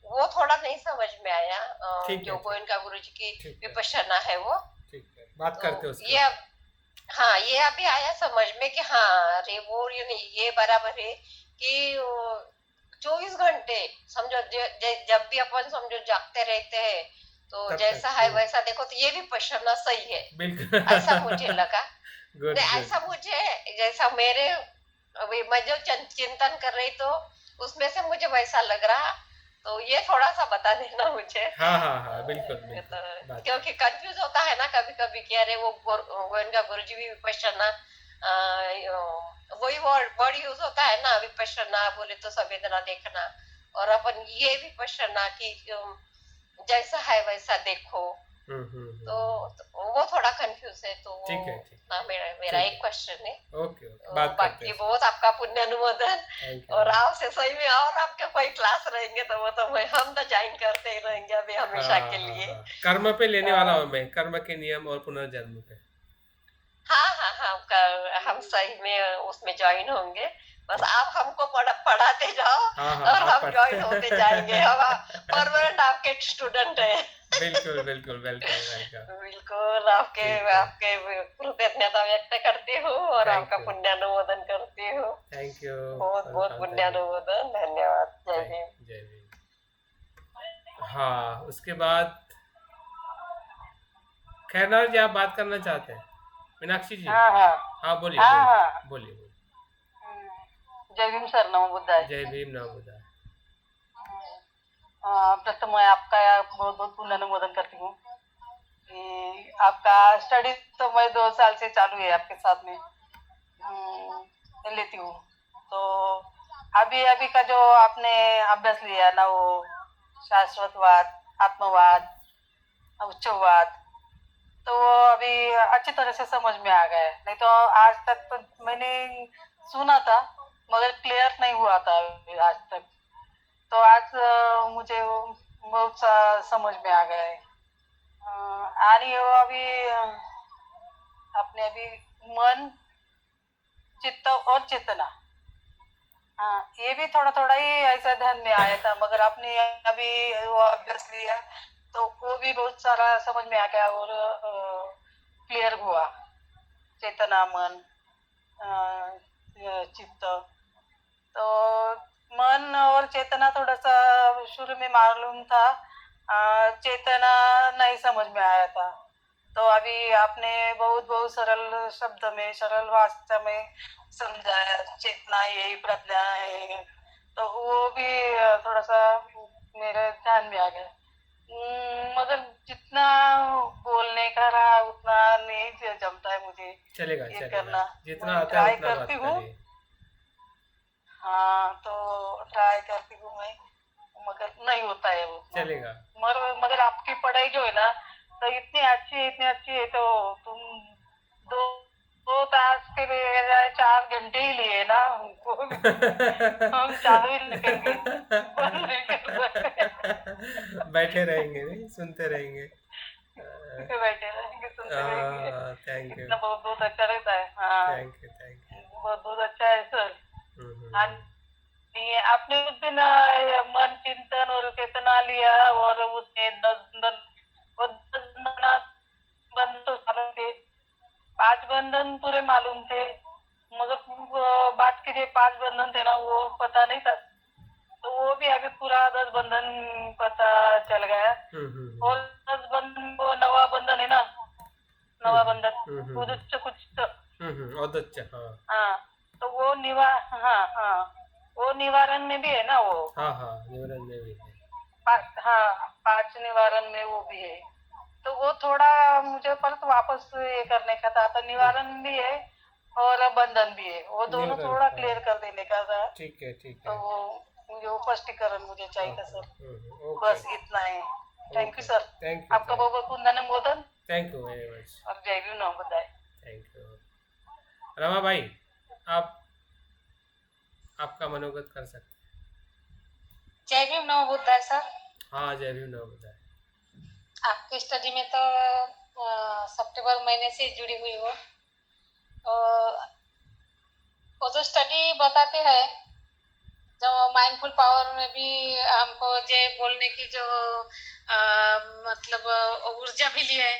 वो थोड़ा नहीं समझ में आया, ठीक है, जो ठीक। गोयनका गुरुजी की ठीक है, विपश्यना है वो। ठीक है, बात तो करते हैं उसके ये ऊपर। हाँ, ये अभी आया समझ में कि हाँ, अरे वो ये बराबर है कि 24 घंटे समझो, जब भी अपन समझो जागते रहते हैं, तो तब जैसा तक है वैसा देखो, तो ये भी पश्यना सही है, बिल्कुल। ऐसा मुझे लगा। गुड, नहीं, गुड। ऐसा मुझे, जैसा मेरे अभी मैं जो चिंतन कर रही, तो उसमें से मुझे वैसा लग रहा। तो ये थोड़ा सा बता देना मुझे। हाँ, हाँ, हाँ, बिल्कुल, बिल्कुल, तो बात क्योंकि कंफ्यूज होता है ना कभी कभी कि अरे वो गोयनका गुरुजी भी विपश्यना, वही वर्ड यूज होता है ना, विपश्यना बोले तो संवेदना देखना, और अपन ये विपश्यना की जैसा है वैसा देखो। तो वो थोड़ा कंफ्यूज है, तो ठीक है, ठीक ना मेरा ठीक एक है। क्वेश्चन है। ओके, ओके, तो बात करते बाकी हैं। बहुत आपका पुण्य अनुमोदन। Thank you. और आपसे सही में और आपके कोई क्लास रहेंगे तो वो तो हम तो ज्वाइन करते ही रहेंगे अभी हमेशा हाँ, के हाँ, लिए। हाँ, कर्म पे लेने वाला हाँ हूँ मैं, कर्म के नियम और पुनर्जन्म पे। हाँ हाँ हाँ, हम सही में उसमें ज्वाइन होंगे। बस ठीक। आप हमको पढ़ाते जाओ, हाँ, हाँ, और आप हम ज्वाइन होते जाएंगे। हम परमानेंट आपके स्टूडेंट हैं। बिल्कुल, बिल्कुल, वेलकम, वेलकम। बिल्कुल, आपके ठीक है। आपके कृतज्ञता व्यक्त करती हूँ और थैंक आपका यू, पुण्यानुमोदन करती हूँ। Thank you. बहुत बहुत वेलकम, थैंक यू। पुण्यानुमोदन, धन्यवाद, जय थैंक भीम। जय भीम। हाँ, उसके बाद खैरनार जी, आप बात करना चाहते हैं? मीनाक्षी जी? हाँ हाँ हाँ, बोलिए, हाँ बोलिए, हाँ। बोलिए, बोलिए। जय भीम सर, नमो बुद्धाय। जय भीम, नमो बुद्धाय। प्रथम मैं आपका बहुत बहुत पुण्य अनुमोदन करती हूँ कि आपका स्टडी तो मैं 2 साल से चालू है आपके साथ में लेती हूँ। तो अभी अभी का जो आपने अभ्यास लिया ना, वो शाश्वतवाद, आत्मवाद, उच्चवाद, तो वो अभी अच्छी तरह से समझ में आ गया है। नहीं तो आज तक तो मैंने सुना था, मगर क्लियर नहीं हुआ था आज तक। तो आज मुझे वो बहुत सा समझ में आ गया है। आणि वो अभी अपने अभी मन, चित्त और चेतना, हाँ, ये भी थोड़ा थोड़ा ही ऐसा ध्यान में आया था, मगर आपने अभी वो अभ्यास लिया तो वो भी बहुत सारा समझ में आ गया और क्लियर हुआ। चेतना, मन, चित्त। तो मन और चेतना थोड़ा सा शुरू में मालूम था, चेतना नहीं समझ में आया था। तो अभी आपने बहुत बहुत सरल शब्द में, सरल भाषा में समझाया, चेतना यही प्रज्ञा है। तो वो भी थोड़ा सा मेरे ध्यान में आ गया। मगर जितना बोलने का रहा उतना नहीं जमता है मुझे चलेगा, ये चलेगा। करना। जितना मैं आता है ट्राई उतना करती बात हूँ। करिए। हाँ, तो ट्राई करती हूँ मैं, मगर नहीं होता है वो उतना। चलेगा। मगर आपकी पढ़ाई जो है ना, तो इतनी अच्छी है, तो तुम दो 2 तास के लिए 4 घंटे ही लिए ना हमको। हम चालू ही रखेंगे, बंद नहीं कर सकते। बैठे रहेंगे, नहीं सुनते रहेंगे। बैठे रहेंगे, सुनते रहेंगे। थैंक यू, इतना बहुत बहुत अच्छा रहता है। हाँ, थैंक यू, थैंक यू। बहुत बहुत अच्छा है सर। हम्म। आणि आपने उस दिन मन, चिंतन और चेतना लिया, और उसमें 10 बंधन तो मालूम थे, 5 बंधन पूरे मालूम थे, मगर बात के जो 5 बंधन थे ना, वो पता नहीं था। तो वो भी अभी पूरा 10 बंधन पता चल गया। और 10 बंधन, वो नवा बंधन है ना, नवा बंधन उदुच्च कुछ तो, औदच्च, हाँ। हाँ, तो वो हाँ हाँ, वो निवारण में भी है ना वो। हाँ, हाँ, निवारण में भी है। हाँ, 5 निवारण में वो भी है। तो वो थोड़ा मुझे पर तो वापस ये करने का था, तो निवारण भी है और बंधन भी है, वो दोनों निवारण, थोड़ा हाँ। क्लियर कर देने का था। ठीक है, ठीक तो है। वो मुझे वो स्पष्टीकरण मुझे चाहिए था सर। ओके, बस इतना है। Thank you sir. Thank you, आपका बहुत बहुत पुण्यनुमोदन थैंक यू वेरी मच। और जय भीम, नमो बुद्धाय। Thank you. रमा भाई, आप आपका मनोगत कर सकते जय भीम, नमो बुद्धाय सर। हैं। हाँ, जय भीम, नमो बुद्धाय। आपकी स्टडी में तो सितंबर महीने से जुड़ी हुई हो। वो जो स्टडी बताते हैं, जो माइंडफुल पावर में भी हमको ये बोलने की जो मतलब ऊर्जा मिली है,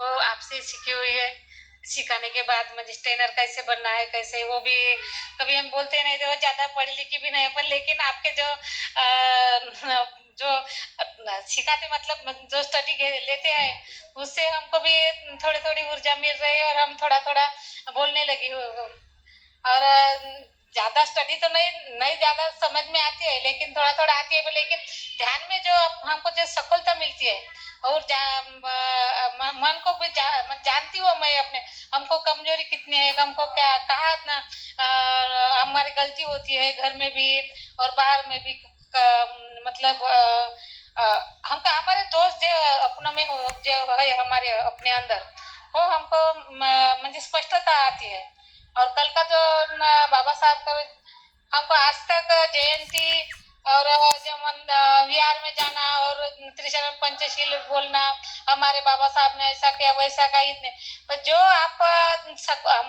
वो आपसे सीखी हुई है। सिखाने के बाद मजिस्ट्रेनर कैसे बनना है, कैसे, वो भी कभी हम बोलते नहीं थे, वो ज्यादा पढ़ी लिखी भी नहीं, पर लेकिन आपके जो जो सिखाते, मतलब जो स्टडी लेते हैं, उससे हमको भी थोड़ी थोड़ी ऊर्जा मिल रही है और हम थोड़ा थोड़ा बोलने लगी और ज्यादा स्टडी तो नहीं नहीं ज्यादा समझ में आती है, लेकिन थोड़ा थोड़ा आती है, लेकिन ध्यान में जो हमको जो सफलता मिलती है और मन को भी जानती हूँ मैं अपने, हमको कमजोरी कितनी है, हमको क्या कहा ना हमारी गलती होती है घर में भी और बाहर में भी, मतलब हमको हमारे दोस्त जो अपनों में जो है हमारे अपने अंदर, वो हमको मुझे स्पष्टता आती है। और कल का जो बाबा साहब का हमको आज तक जयंती और जब विहार में जाना और त्रिशरण पंचशील बोलना, हमारे बाबा साहब ने ऐसा किया वैसा का, इतने पर जो आप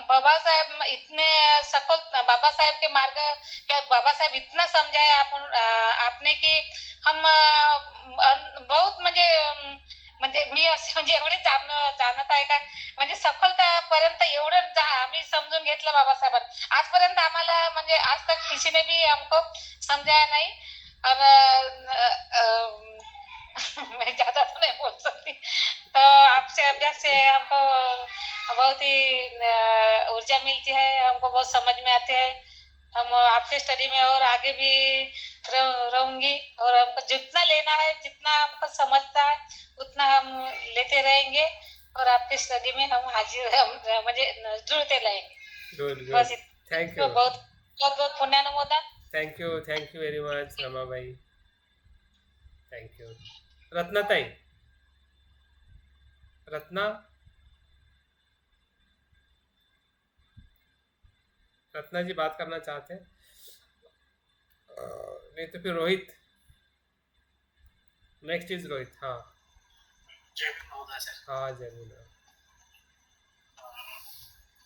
बाबा साहब इतने सफल, बाबा साहब के मार्ग क्या, बाबा साहब इतना समझाए आपने कि हम बहुत म्हणजे मी असं म्हणजे एवढे जाणत आहे का, म्हणजे सफलतापर्यंत एवढं आम्ही समजून घेतलं बाबासाहेबांनी आजपर्यंत आम्हाला, म्हणजे आज तक किसी ने भी हमको समझाया नहीं। और मैं ज्यादा तो नहीं बोल सकती, तो आपसे अभ्यास से हमको बहुत ही ऊर्जा मिलती है, हमको बहुत समझ में आते हैं। हम आपके स्टडी में और आगे भी रहूंगी, और हमको जितना लेना है, जितना हमको समझता है, उतना हम लेते रहेंगे और आपकी स्टडी में हम हाजिर म्हणजे जुड़ते रहेंगे। गुड बस गुड, इतना। थैंक तो यू, बहुत बहुत बहुत पुण्यानुमोदन। Thank you very much Ramabai, thank you. Ratna Tai, Ratna Ratna जी बात करना चाहते हैं? नहीं तो फिर रोहित, नेक्स्ट इज रोहित। हाँ जय भीम महोदय सर। हाँ, जय भीम।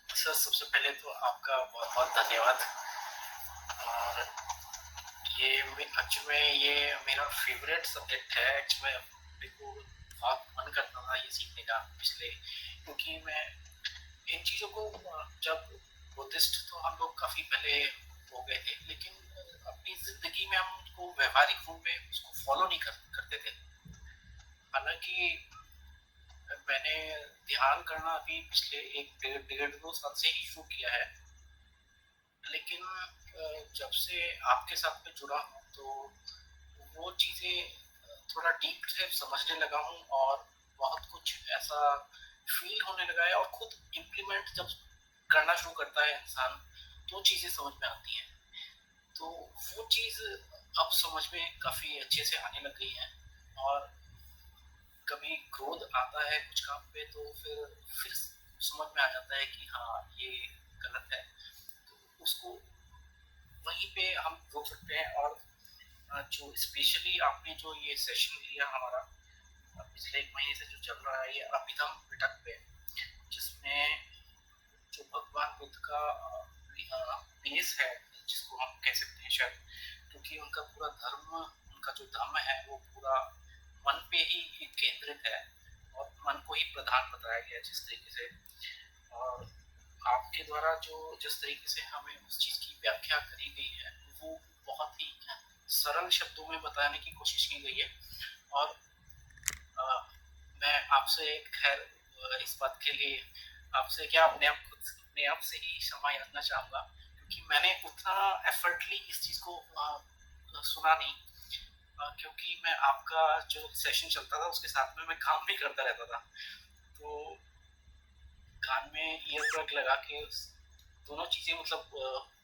सर सबसे पहले तो आपका बहुत बहुत धन्यवाद। और ये एक्चुअली में ये मेरा फेवरेट सब्जेक्ट है। एक्चुअली मेरे को बहुत मन करता था ये सीखने का पिछले, क्योंकि मैं इन चीज़ों को, जब बुद्धिस्ट तो हम लोग काफ़ी पहले हो गए थे, लेकिन अपनी ज़िंदगी में हम उसको व्यवहारिक रूप में उसको फॉलो नहीं करते थे। हालांकि मैंने ध्यान करना अभी पिछले एक डेढ़ दो साल से ही शुरू किया है, लेकिन जब से आपके साथ में जुड़ा हूँ तो वो चीज़ें थोड़ा डीप से समझने लगा हूँ, और बहुत कुछ ऐसा फील होने लगा है, और खुद इम्प्लीमेंट जब करना शुरू करता है इंसान तो चीज़ें समझ में आती हैं। तो वो चीज़ अब समझ में काफ़ी अच्छे से आने लग गई है, और कभी क्रोध आता है कुछ काम पे तो फिर समझ में आ जाता है कि हाँ ये गलत है, तो उसको वहीं पे हम रोक सकते हैं। और जो स्पेशली आपने जो ये सेशन लिया हमारा पिछले 1 महीने से जो चल रहा है, ये अभिधम पिटक पे, जिसमें जो भगवान बुद्ध का बेस है, जिसको हम कह सकते हैं शायद, क्योंकि उनका पूरा धर्म, उनका जो धर्म है वो पूरा मन पे ही केंद्रित है, और मन को ही प्रधान बताया गया जिस तरीके से। और आपके द्वारा जो जिस तरीके से हमें उस चीज़ की व्याख्या करी गई है, वो बहुत ही सरल शब्दों में बताने की कोशिश की गई है। और मैं आपसे खैर इस बात के लिए आपसे क्या अपने आप से ही क्षमा याचना चाहूँगा, क्योंकि मैंने उतना एफर्टली इस चीज़ को सुना नहीं, क्योंकि मैं आपका जो सेशन चलता था उसके साथ में मैं काम भी करता रहता था, तो कान में ईयरप्लग लगा के दोनों चीज़ें मतलब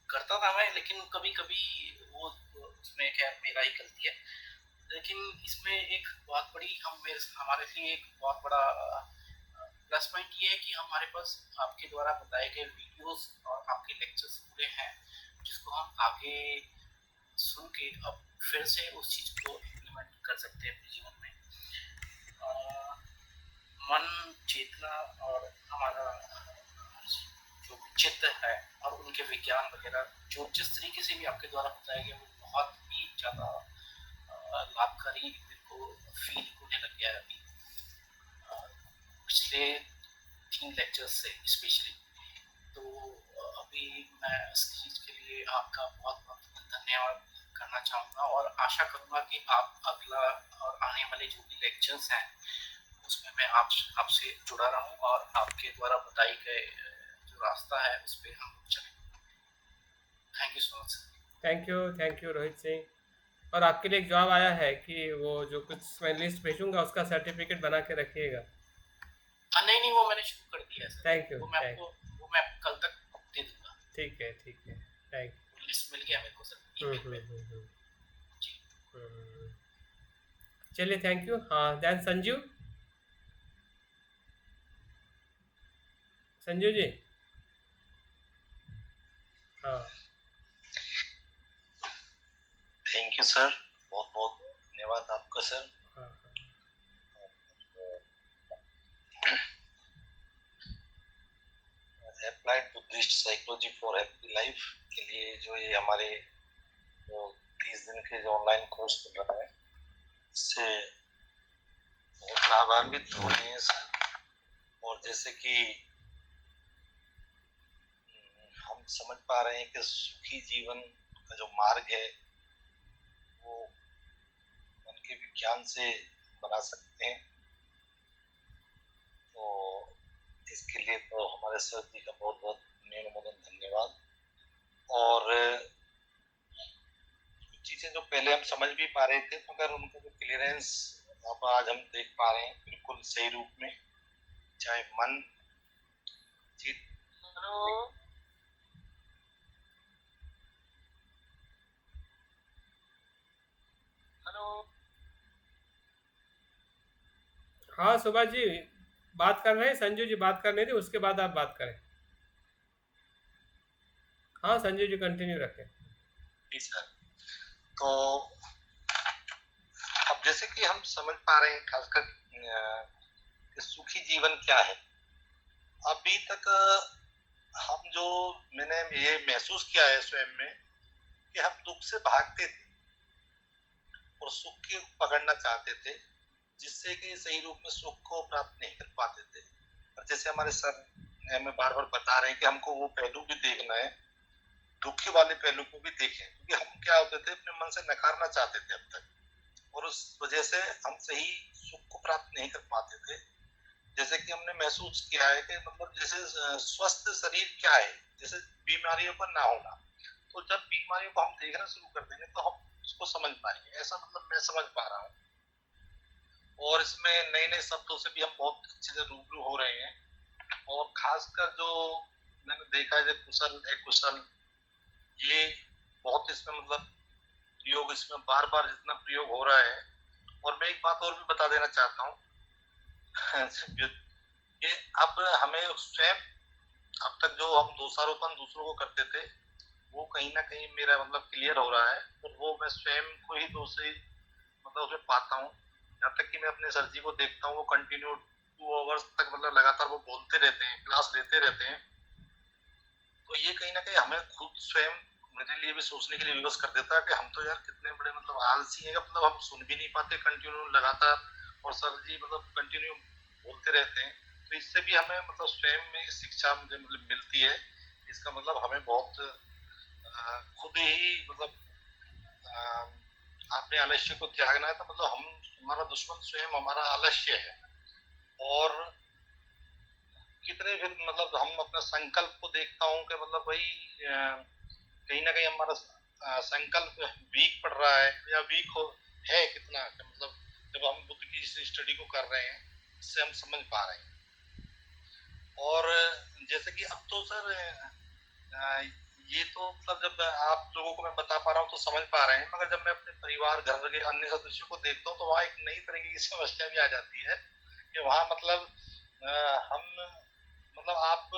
करता था मैं, लेकिन कभी कभी वो उसमें खैर मेरा ही गलती है। लेकिन इसमें एक बहुत बड़ी हमारे लिए एक बहुत बड़ा प्लस पॉइंट ये है कि हमारे पास आपके द्वारा बताए गए वीडियोस और आपके लेक्चर्स पूरे हैं, जिसको हम आगे सुन के अब फिर से उस चीज़ को इम्प्लीमेंट कर सकते हैं अपने जीवन में। मन, चेतना और हमारा जो चित्त जाएगा। जो जिस तरीके से भी आपके द्वारा बताया गया वो बहुत ही ज़्यादा लाभकारी मेरे को फील होने लग गया है अभी पिछले 3 लेक्चर्स से स्पेशली। तो अभी मैं इस चीज़ के लिए आपका बहुत बहुत धन्यवाद करना चाहूँगा और आशा करूँगा कि आप अगला और आने वाले जो भी लेक्चर्स हैं उसमें मैं आपसे जुड़ा रहूँ और आपके द्वारा बताई गए जो रास्ता है उस पर हम चलें। Thank you so much sir. Thank you Rohit Singh. और आपके लिए एक जवाब आया है कि वो जो कुछ मैं लिस्ट भेजूंगा उसका सर्टिफिकेट बना के रखिएगा। नहीं वो मैंने शुरू कर दिया है सर। Thank you. वो मैं आपको कल तक दे दूंगा। ठीक है थैंक यू। लिस्ट मिल गया मेरे को सर ईमेल पे। जी चलिए थैंक यू। हाँ दैन संजू जी। हाँ थैंक यू सर, बहुत बहुत धन्यवाद आपका सर। हाँ applied Buddhist psychology for happy life के लिए जो ये हमारे 30 दिन के जो ऑनलाइन कोर्स चल रहा है इससे बहुत लाभान्वित हो रहे हैं सर। और जैसे कि हम समझ पा रहे हैं कि सुखी जीवन का जो मार्ग है वो मन के विज्ञान से बना सकते हैं। तो इसके लिए तो हमारे सर जी का बहुत बहुत नियमोदन धन्यवाद। और कुछ चीजें जो पहले हम समझ भी पा रहे थे मगर उनका जो क्लियरेंस अब आज हम देख पा रहे हैं बिल्कुल सही रूप में, चाहे मन चित्त। हेलो हाँ सुभाष जी बात कर रहे हैं, संजू जी बात करने थे उसके बाद आप बात करें। हाँ संजू जी कंटिन्यू रखें। जी सर। तो अब जैसे कि हम समझ पा रहे हैं खासकर कि सुखी जीवन क्या है। अभी तक हम जो मैंने ये महसूस किया है स्वयं में कि हम दुख से भागते थे और सुख को पकड़ना चाहते थे जिससे कि सही रूप में सुख को प्राप्त नहीं कर पाते थे। और जैसे हमारे सर हमें बार बार बता रहे हैं कि हमको वो पहलू भी देखना है, दुखी वाले पहलू को भी देखें, क्योंकि हम क्या होते थे अपने मन से नकारना चाहते थे अब तक और उस वजह से हम सही सुख को प्राप्त नहीं कर पाते थे। जैसे कि हमने महसूस किया है कि मतलब जैसे स्वस्थ शरीर क्या है, जैसे बीमारियों का ना होना। तो जब बीमारियों को हम देखना शुरू कर देंगे तो हम उसको समझ पाएंगे, ऐसा मतलब मैं समझ पा रहा हूँ। और इसमें नए नए शब्दों से भी हम बहुत अच्छे से रूबरू हो रहे हैं। और खासकर जो मैंने देखा है कुशल अकुशल, ये बहुत इसमें मतलब प्रयोग इसमें बार बार जितना प्रयोग हो रहा है। और मैं एक बात और भी बता देना चाहता हूँ कि अब हमें स्वयं अब तक जो हम दोषारोपण दूसरों को करते थे वो कहीं ना कहीं मेरा मतलब क्लियर हो रहा है और वो मैं स्वयं को ही दोषी मतलब उसमें पाता हूँ। यहाँ तक कि मैं अपने सर जी को देखता हूँ वो कंटिन्यू 2 आवर्स तक मतलब लगातार वो बोलते रहते हैं, क्लास लेते रहते हैं। तो ये कहीं ना कहीं हमें खुद स्वयं मेरे लिए भी सोचने के लिए विवश कर देता है कि हम तो यार कितने बड़े मतलब आलसी हैं, मतलब हम सुन भी नहीं पाते कंटिन्यू लगातार और सर जी मतलब कंटिन्यू बोलते रहते हैं। तो इससे भी हमें मतलब स्वयं में शिक्षा मुझे मतलब मिलती है। इसका मतलब हमें बहुत खुद ही मतलब अपने आलस्य को त्यागना है। तो मतलब हमारा दुश्मन स्वयं हमारा आलस्य है। और कितने फिर मतलब हम अपना संकल्प को देखता हूँ कि मतलब भाई कहीं ना कहीं हमारा संकल्प वीक पड़ रहा है या वीक हो है कितना, मतलब जब हम बुद्ध की स्टडी को कर रहे हैं इससे हम समझ पा रहे हैं। और जैसे कि अब तो सर ये तो मतलब जब आप लोगों को मैं बता पा रहा हूँ तो समझ पा रहे हैं, मगर जब मैं अपने परिवार घर के अन्य सदस्यों को देखता हूँ तो वहाँ एक नई तरीके की समस्या भी आ जाती है कि वहाँ मतलब हम मतलब आप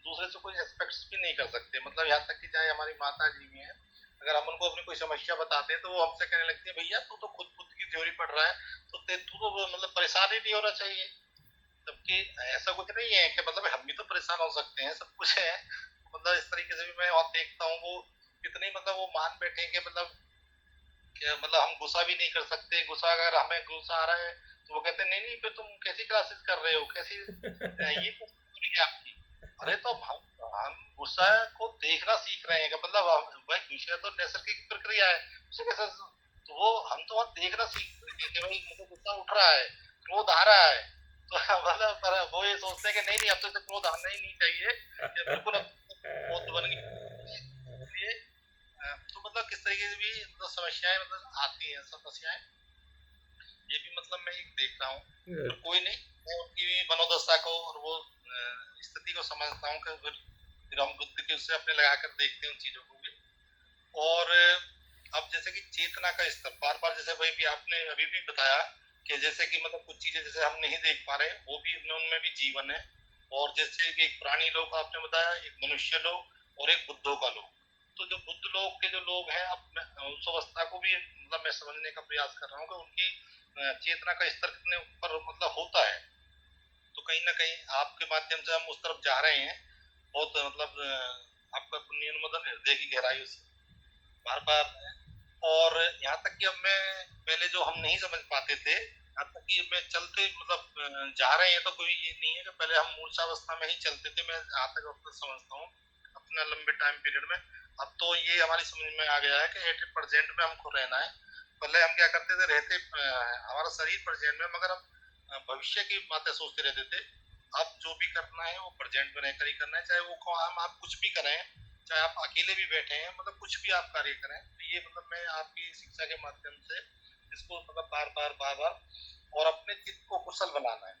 दूसरे से कोई एक्सपेक्ट भी नहीं कर सकते। मतलब यहाँ तक कि चाहे हमारी माता जी भी हैं, अगर हम उनको अपनी कोई समस्या बताते हैं तो वो हमसे कहने लगती है भैया तू तो खुद बुद्ध की थ्योरी पढ़ रहा है तो तू तो मतलब परेशान ही नहीं होना चाहिए। जबकि ऐसा कुछ नहीं है कि मतलब हम भी तो परेशान हो सकते हैं, सब कुछ है। मतलब इस तरीके से भी मैं और देखता हूँ वो कितनी मतलब वो मान बैठे हैं कि मतलब हम गुस्सा भी नहीं कर सकते, गुस्सा अगर हमें गुस्सा आ रहा है तो वो कहते हैं नहीं नहीं फिर तुम कैसी क्लासेस कर रहे हो, कैसी ये है आपकी। अरे तो हम गुस्सा को देखना सीख रहे हैं कि मतलब भाई गुस्सा तो नैसर्गिक प्रक्रिया है, उसे कैसे तो वो हम तो वहाँ देखना सीख रहे हैं कि भाई मुझे गुस्सा उठ रहा है, क्रोध आ रहा है, तो मतलब पर वो ये सोचते हैं कि नहीं नहीं अब तो इसे क्रोध आना ही नहीं चाहिए, ये बिल्कुल अब क्रोध बन गई। इसलिए तो मतलब किस तरीके से भी मतलब समस्याएं मतलब आती हैं, समस्याएं ये भी मतलब मैं एक देख रहा हूँ। Good. तो कोई नहीं, मैं उनकी भी मनोदशा को और वो स्थिति को समझता हूँ कि फिर हम बुद्ध के उससे अपने लगा कर देखते हैं उन चीजों को भी। और अब जैसे कि चेतना का स्तर बार बार जैसे भाई भी आपने अभी भी बताया कि जैसे कि मतलब कुछ चीजें जैसे हम नहीं देख पा रहे वो भी उनमें भी जीवन है, और जैसे कि एक प्राणी लोग आपने बताया, एक मनुष्य लोग और एक बुद्धों का लोग। तो जो बुद्ध लोग के जो लोग हैं अब मैं उस अवस्था को भी मतलब मैं समझने का प्रयास कर रहा हूँ कि उनकी चेतना का स्तर कितने ऊपर मतलब होता है। तो कहीं ना कहीं आपके माध्यम से हम उस तरफ जा रहे हैं, बहुत मतलब आपका पुण्योन्मोदन हृदय की गहराई से बार बार। और यहाँ तक कि अब मैं पहले जो हम नहीं समझ पाते थे, यहाँ तक कि मैं चलते मतलब जा रहे हैं तो कोई ये नहीं है कि पहले हम मूर्छावस्था में ही चलते थे, मैं यहाँ तक अब तक समझता हूँ अपना लंबे टाइम पीरियड में। अब तो ये हमारी समझ में आ गया है कि एट प्रेजेंट में हमको रहना है। पहले हम क्या करते थे, रहते हमारा शरीर प्रेजेंट में, मगर हम भविष्य की बातें सोचते रहते थे। अब जो भी करना है वो प्रेजेंट में रहकर ही करना है, चाहे वो काम आप कुछ भी करें, चाहे आप अकेले भी बैठे हैं, मतलब कुछ भी आप कार्य करें। तो ये मतलब मैं आपकी शिक्षा के माध्यम से इसको मतलब बार बार बार बार और अपने चित्त को कुशल बनाना है।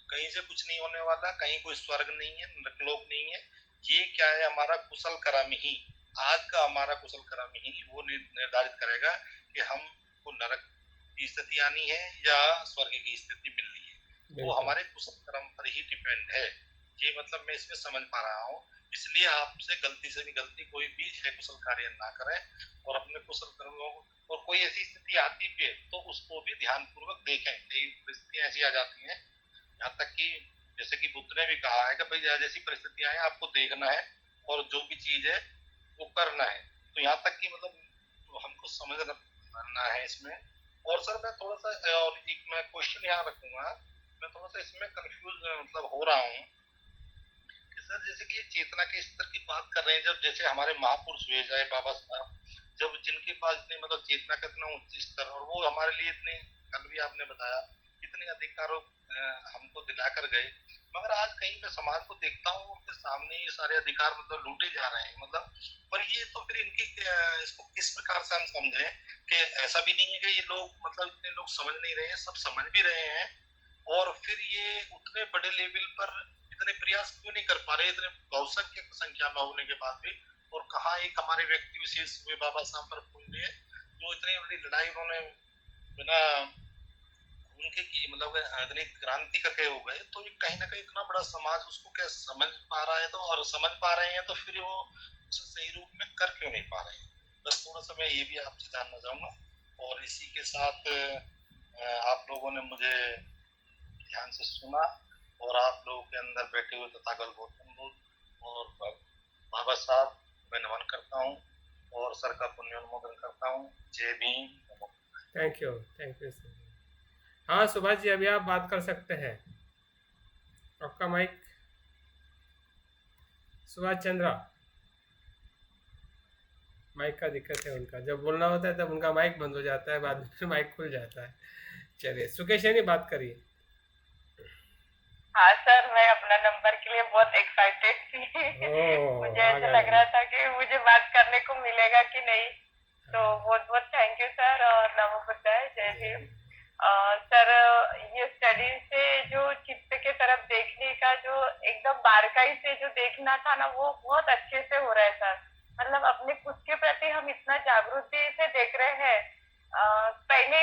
कहीं से कुछ नहीं होने वाला, कहीं कोई स्वर्ग नहीं है, नरकलोक नहीं है। ये क्या है, हमारा कुशल कर्म ही, आज का हमारा कुशल कर्म ही वो निर्धारित करेगा कि हमको नरक की स्थिति आनी है या स्वर्ग की स्थिति मिलनी है। वो हमारे कुशल कर्म पर ही डिपेंड है। ये मतलब मैं इसमें समझ पा रहा हूँ। इसलिए आपसे गलती से भी गलती कोई भी है कुशल कार्य ना करें, और अपने कुशल कर्मों और कोई ऐसी स्थिति आती भी है तो उसको भी ध्यान पूर्वक देखें। कई परिस्थितियां ऐसी आ जाती हैं, यहाँ तक कि जैसे कि बुद्ध ने भी कहा है कि भाई जैसी परिस्थितियां हैं आपको देखना है और जो भी चीज है वो करना है। तो यहाँ तक कि मतलब हमको समझना है इसमें। और सर मैं थोड़ा सा और एक मैं क्वेश्चन यहाँ रखूंगा, मैं थोड़ा सा इसमें कंफ्यूज मतलब हो रहा हूँ कि सर जैसे कि ये चेतना के स्तर की बात कर रहे हैं, जब जैसे हमारे महापुरुष हुए चाहे बाबा साहब, जब जिनके पास इतने मतलब चेतना का इतना उच्च स्तर, और वो हमारे लिए इतने, कल भी आपने बताया इतने अधिकारों हमको दिला कर गए, मगर आज कहीं मैं समाज को देखता हूँ उनके सामने ये सारे अधिकार मतलब लूटे जा रहे हैं। मतलब पर ये तो फिर इनकी इसको किस प्रकार से हम समझें कि ऐसा भी नहीं है कि ये लोग मतलब इतने लोग समझ नहीं रहे हैं, सब समझ भी रहे हैं, और फिर ये उतने बड़े लेवल पर इतने प्रयास क्यों नहीं कर पा रहे, इतने बहुसंख्यक संख्या में होने के बाद भी। और कहाँ एक हमारे व्यक्ति विशेष हुए बाबा साहब पर पूज्य जो इतनी बड़ी लड़ाई उन्होंने बिना उनके की मतलब इतनी क्रांति करके हो गए, तो ये कहीं ना कहीं इतना बड़ा समाज उसको क्या समझ पा रहा है, तो और समझ पा रहे हैं तो फिर वो उसे सही रूप में कर क्यों नहीं पा रहे हैं। बस थोड़ा सा मैं ये भी आपसे जानना चाहूंगा। और इसी के साथ आप लोगों ने मुझे ध्यान से सुना, और आप लोगों के अंदर बैठे हुए तथागत गौतम बुद्ध और बाबा साहब मैं नमन करता हूँ और सर का पुण्योन्मोदन करता हूँ। जय भीम। Thank you sir. हाँ सुभाष जी, अभी आप बात कर सकते हैं, आपका माइक। सुभाष चंद्रा, माइक का दिक्कत है उनका, जब बोलना होता है तब उनका माइक बंद हो जाता है, बाद में माइक खुल जाता है। चलिए सुकेश यानी बात करिए। हाँ सर, मैं अपना नंबर के लिए बहुत एक्साइटेड थी। मुझे ऐसा लग रहा था कि मुझे बात करने को मिलेगा कि नहीं। तो बहुत बहुत थैंक यू सर, और नमो बुद्धाय, जय भीम। सर ये स्टडी से जो चित्त के तरफ देखने का जो एकदम बारकाई से जो देखना था ना, वो बहुत अच्छे से हो रहा है सर। मतलब अपने खुद के प्रति हम इतना जागृति से देख रहे हैं। पहले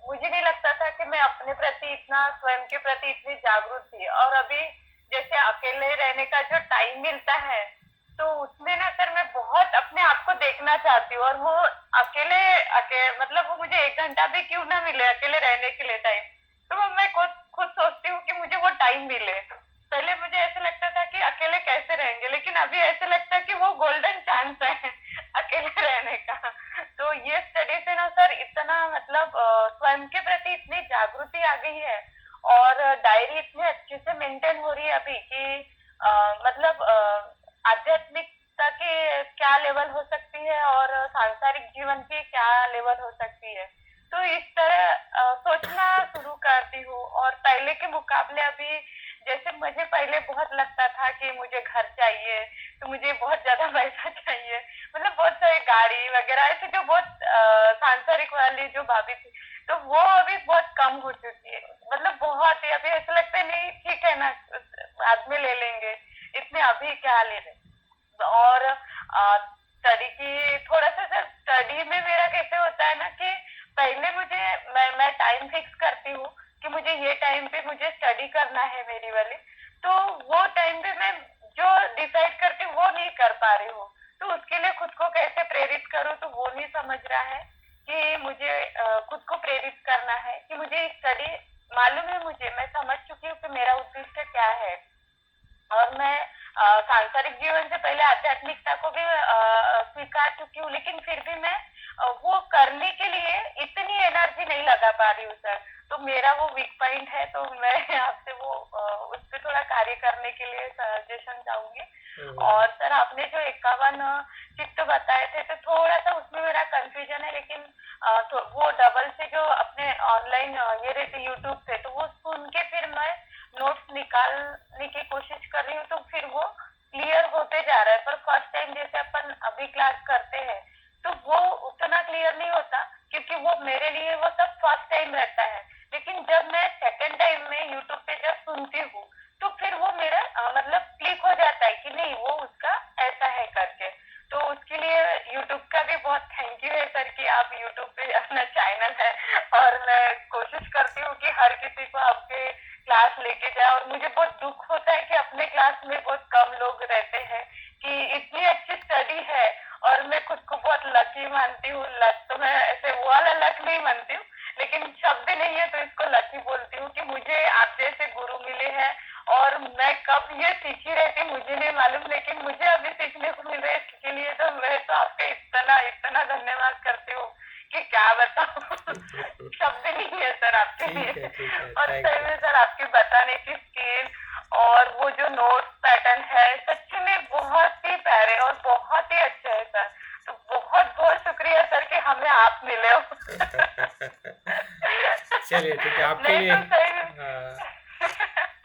मुझे नहीं लगता था कि मैं अपने प्रति इतना, स्वयं के प्रति इतनी जागरूक थी। और अभी जैसे अकेले रहने का जो टाइम मिलता है, तो उसमें ना सर मैं बहुत अपने आप को देखना चाहती हूँ। और वो अकेले मतलब वो मुझे 1 घंटा भी क्यों ना मिले अकेले रहने के लिए टाइम, तो मैं खुद सोचती हूँ कि मुझे वो टाइम मिले। पहले मुझे ऐसा लगता था कि अकेले अकेले कैसे रहेंगे, लेकिन अभी ऐसे लगता है कि वो गोल्डन चांस है अकेले रहने का। तो ये स्टडी से ना सर इतना मतलब स्वयं के प्रति इतनी जागृति आ गई है, और डायरी इतने अच्छे से मेंटेन हो रही है अभी कि मतलब आध्यात्मिकता की क्या लेवल हो सकती है और सांसारिक जीवन की क्या लेवल हो सकती है। तो इस तरह सोचना शुरू करती हूँ, और पहले के मुकाबले अभी जैसे मुझे पहले बहुत लगता था कि मुझे घर चाहिए, तो मुझे बहुत ज्यादा पैसा चाहिए, मतलब बहुत सारी गाड़ी वगैरह ऐसे जो बहुत सांसारिक वाली जो भाभी थी, तो वो अभी बहुत कम हो चुकी है। मतलब बहुत ही अभी ऐसा लगता है नहीं ठीक है ना, बाद में ले लेंगे, इतने अभी क्या ले रहे। और स्टडी की थोड़ा सा सर स्टडी में मेरा कैसे होता है ना कि पहले मैं टाइम फिक्स करती हूँ कि मुझे ये टाइम पे मुझे स्टडी करना है मेरी वाली, तो वो टाइम पे मैं जो डिसाइड करती हूँ वो नहीं कर पा रही हूँ। तो उसके लिए खुद को कैसे प्रेरित करूँ, तो वो नहीं समझ रहा है कि मुझे खुद को प्रेरित करना है कि मुझे स्टडी मालूम है, मैं समझ चुकी हूँ कि मेरा उद्देश्य क्या है, और मैं सांसारिक जीवन से पहले आध्यात्मिकता को भी स्वीकार चुकी हूँ, लेकिन फिर भी मैं वो करने के लिए इतनी एनर्जी नहीं लगा पा रही हूँ सर। तो मेरा वो वीक पॉइंट है, तो मैं आपसे वो उस पर थोड़ा कार्य करने के लिए सजेशन चाहूंगी। और सर आपने जो 51 चित्त बताए थे, तो थोड़ा सा उसमें मेरा कंफ्यूजन है, लेकिन तो वो डबल से जो अपने ऑनलाइन ये रहते यूट्यूब पे, तो वो सुन के फिर मैं नोट्स निकालने की कोशिश कर रही हूँ, तो फिर वो क्लियर होते जा रहा है। पर फर्स्ट टाइम जैसे अपन अभी क्लास करते हैं तो वो उतना क्लियर नहीं होता, क्योंकि वो मेरे लिए वो सब फर्स्ट टाइम रहता है। लेकिन जब मैं सेकंड टाइम में यूट्यूब पे जब सुनती हूँ, तो फिर वो मेरा मतलब क्लिक हो जाता है कि नहीं वो उसका ऐसा है करके। तो उसके लिए यूट्यूब का भी बहुत थैंक यू है सर कि आप यूट्यूब पे अपना चैनल है, और मैं कोशिश करती हूँ कि हर किसी को आपके क्लास लेके जाए। और मुझे बहुत दुख होता है कि अपने क्लास में बहुत कम लोग रहते हैं, कि इतनी अच्छी स्टडी है, और मैं खुद को बहुत लकी मानती हूँ। लक तो मैं ऐसे वो वाला लक नहीं मानती हूँ, लेकिन शब्द नहीं है तो इसको लकी बोलती हूँ कि मुझे आप जैसे गुरु मिले हैं, और मैं कब ये सीखी रहती मुझे नहीं मालूम, लेकिन मुझे अभी सीखने को मिल रहा है। इसके लिए तो मैं तो आपका इतना धन्यवाद करती हूँ कि क्या बताऊँ शब्द नहीं है सर आपके लिए। और सही में सर आपकी बताने की स्किल और वो जो नोट्स पैटर्न है सच्ची में बहुत ही प्यारे और बहुत ही अच्छे है सर। तो बहुत बहुत शुक्रिया सर कि हमें आप मिले हो। चलिए ठीक है, आपके लिए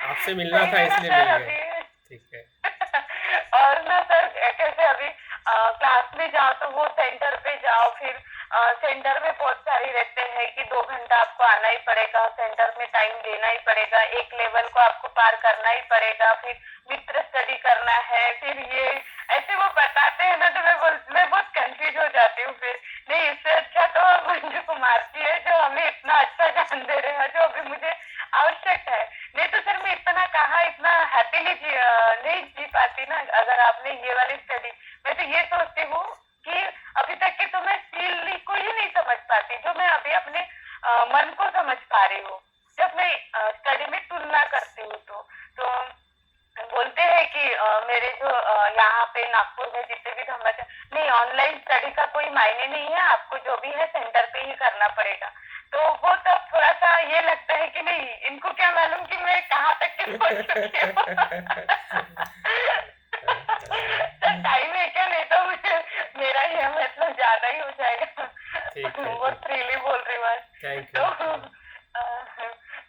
आपसे मिलना था इसलिए मिल गए। ठीक है। और ना सर कैसे अभी क्लास में जाओ तो वो सेंटर पे जाओ, फिर सेंटर में बहुत सारी रहते हैं कि 2 घंटा आपको आना ही पड़ेगा, सेंटर में टाइम देना ही पड़ेगा, एक लेवल को आपको पार करना ही पड़ेगा, फिर मित्र स्टडी करना है, फिर ये ऐसे वो बताते हैं ना, तो मैं बहुत कंफ्यूज हो जाती हूँ। फिर नहीं, इससे अच्छा तो मंजू कुमार जी है जो हमें इतना अच्छा ज्ञान दे रहे हैं, जो अभी मुझे आवश्यक है। नहीं तो सर मैं इतना कहा इतना हैप्पीली नहीं जी पाती ना अगर आपने ये वाली स्टडी। मैं तो ये सोचती हूँ कि अभी तक के तो मैं फील को ही नहीं समझ पाती जो मैं अभी अपने मन को समझ पा रही हूँ जब मैं स्टडी में तुलना करती हूँ। तो बोलते हैं कि मेरे जो यहाँ पे नागपुर में जितने भी धम्माचार नहीं, ऑनलाइन स्टडी का कोई मायने नहीं है, आपको जो भी है सेंटर पे ही करना पड़ेगा। तो वो तब थोड़ा सा ये लगता है कि नहीं, इनको क्या मालूम कि मैं कहाँ तक की पहुंच चुकी हूँ। टाइम है क्या, नहीं तो मेरा ये मतलब ज्यादा ही हो जाएगा। बहुत फ्रीली बोल रही हूँ।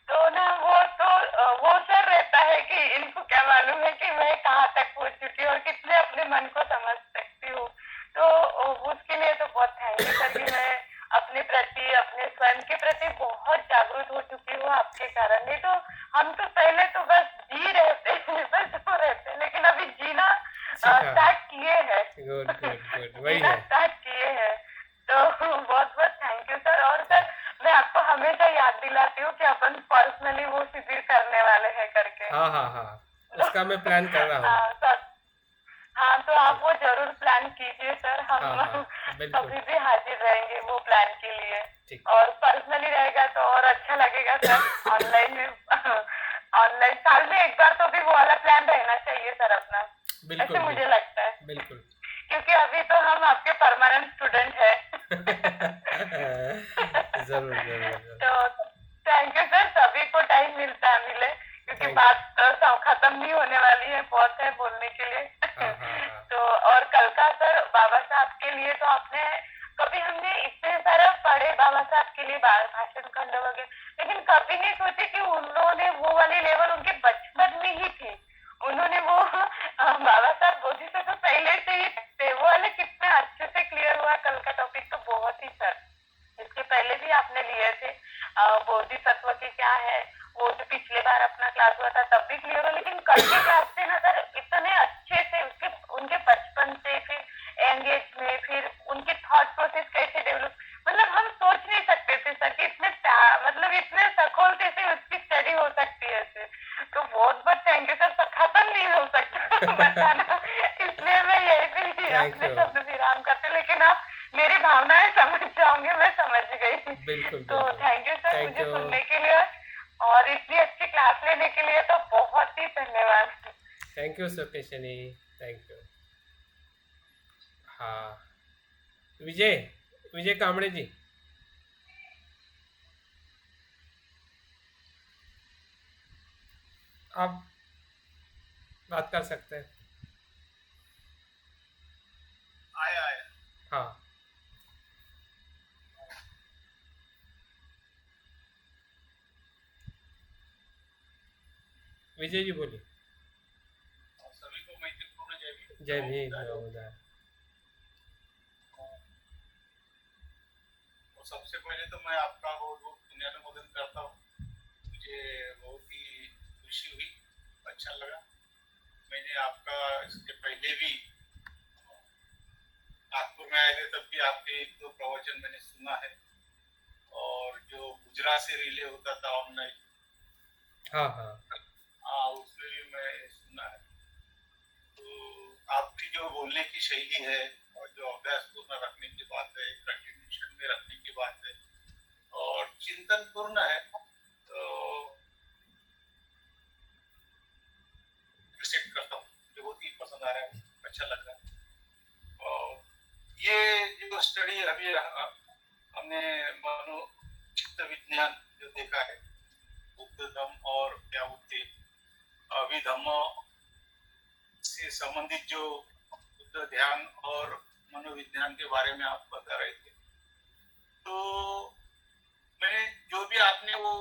तो ना वो सर रहता है कि इनको क्या मालूम है कि मैं कहाँ तक पहुंच चुकी हूँ और कितने अपने मन को समझ सकती हूँ। तो उसके लिए तो बहुत थैंक यू सर कि मैं अपने प्रति अपने स्वयं के प्रति बहुत जागरूक हो चुकी हूँ आपके कारण। नहीं तो हम तो पहले तो बस जी रहते बस वो रहते, लेकिन अभी जीना स्टार्ट किए हैं। जीना स्टार्ट किए हैं। तो बहुत बहुत थैंक यू सर। और सर मैं आपको हमेशा याद दिलाती हूँ कि अपन पर्सनली वो शिविर करने वाले हैं करके। हाँ, उसका मैं प्लान कर रहा हूँ। हाँ, तो आप वो जरूर प्लान कीजिए सर। हम कभी भी हाजिर रहेंगे वो प्लान के लिए। और पर्सनली रहेगा तो और अच्छा लगेगा सर। ऑनलाइन साल में एक बार तो भी वो वाला प्लान रहना चाहिए। चाहिए सर अपना, बिल्कुल ऐसे मुझे बिल्कुल लगता है, बिल्कुल क्योंकि अभी तो हम आपके परमानेंट स्टूडेंट हैं। जरूर जरूर जरूर। तो थैंक यू सर, सभी को टाइम मिलता है मिले, क्योंकि थैंक बात खत्म नहीं होने वाली है, बहुत है बोलने के लिए। हाँ हाँ हाँ तो और कल का सर बाबा साहब के लिए तो आपने, कभी हमने इतने सारा पढ़े बाबा साहब के लिए भाषण खंड वगैरह, लेकिन कभी नहीं सोचे कि उन्होंने वो वाली लेवल उनके बचपन में ही थी, उन्होंने वो बाबा साहब बोधिसत्व पहले से ही थे, वो वाले कितने अच्छे से क्लियर हुआ कल का टॉपिक तो बहुत ही सर। इसके पहले भी आपने लिए थे बोधिसत्व की क्या है, वो जो पिछले बार अपना क्लास हुआ था तब भी क्लियर हो, लेकिन कल के क्लास से ना सर इतने अच्छे से उसके उनके बचपन से फिर एंगेज में फिर उनके थॉट प्रोसेस कैसे डेवलप, मतलब हम सोच नहीं सकते थे सर कि इतने मतलब इतने सखोलते से उसकी स्टडी हो सकती है ऐसे। तो बहुत बहुत थैंक यू सर, खत्म नहीं हो सकता बताना, इसलिए मैं यही भी थैंक अपने यू। शब्द विराम करते, लेकिन आप मेरी भावनाएं समझ जाओगे, मैं समझ गई। बिल्कुल तो बिल्कुल थैंक यू सर थैंक मुझे यू सुनने के लिए और इतनी अच्छी क्लास लेने के लिए, तो बहुत ही धन्यवाद। Thank you Satyashani, thank you. हाँ विजय विजय कामड़े जी, आप बात कर सकते हैं। आया आया। हाँ विजय जी बोलिए। सभी को मैत्रीपूर्ण जय भीम। जय भीम नमोदाय। और सबसे पहले तो मैं आपका बहुत बहुत पुण्यानुमोदन करता हूँ, मुझे बहुत ही खुशी हुई, अच्छा लगा। मैंने आपका इसके पहले भी नागपुर में आए थे तब भी आपके एक दो प्रवचन मैंने सुना है, और जो गुजरात से रिले होता था ऑनलाइन, हाँ हाँ हाँ उसमें भी मैं सुना है। तो आपकी जो बोलने की शैली है और जो अभ्यास पूर्ण रखने की बात है, कंटिन्यूशन में रखने की बात है और चिंतन पूर्ण है, तो अप्रिशिएट करता हूँ, मुझे बहुत ही पसंद आ रहा है, अच्छा लग रहा है। और ये जो स्टडी अभी हमने मानो चित्त विज्ञान जो देखा है, बुद्ध धम्म और क्या बोलते अभिधम्म से संबंधित जो बुद्ध ध्यान और मनोविज्ञान के बारे में आप बता रहे थे, तो मैंने जो भी आपने वो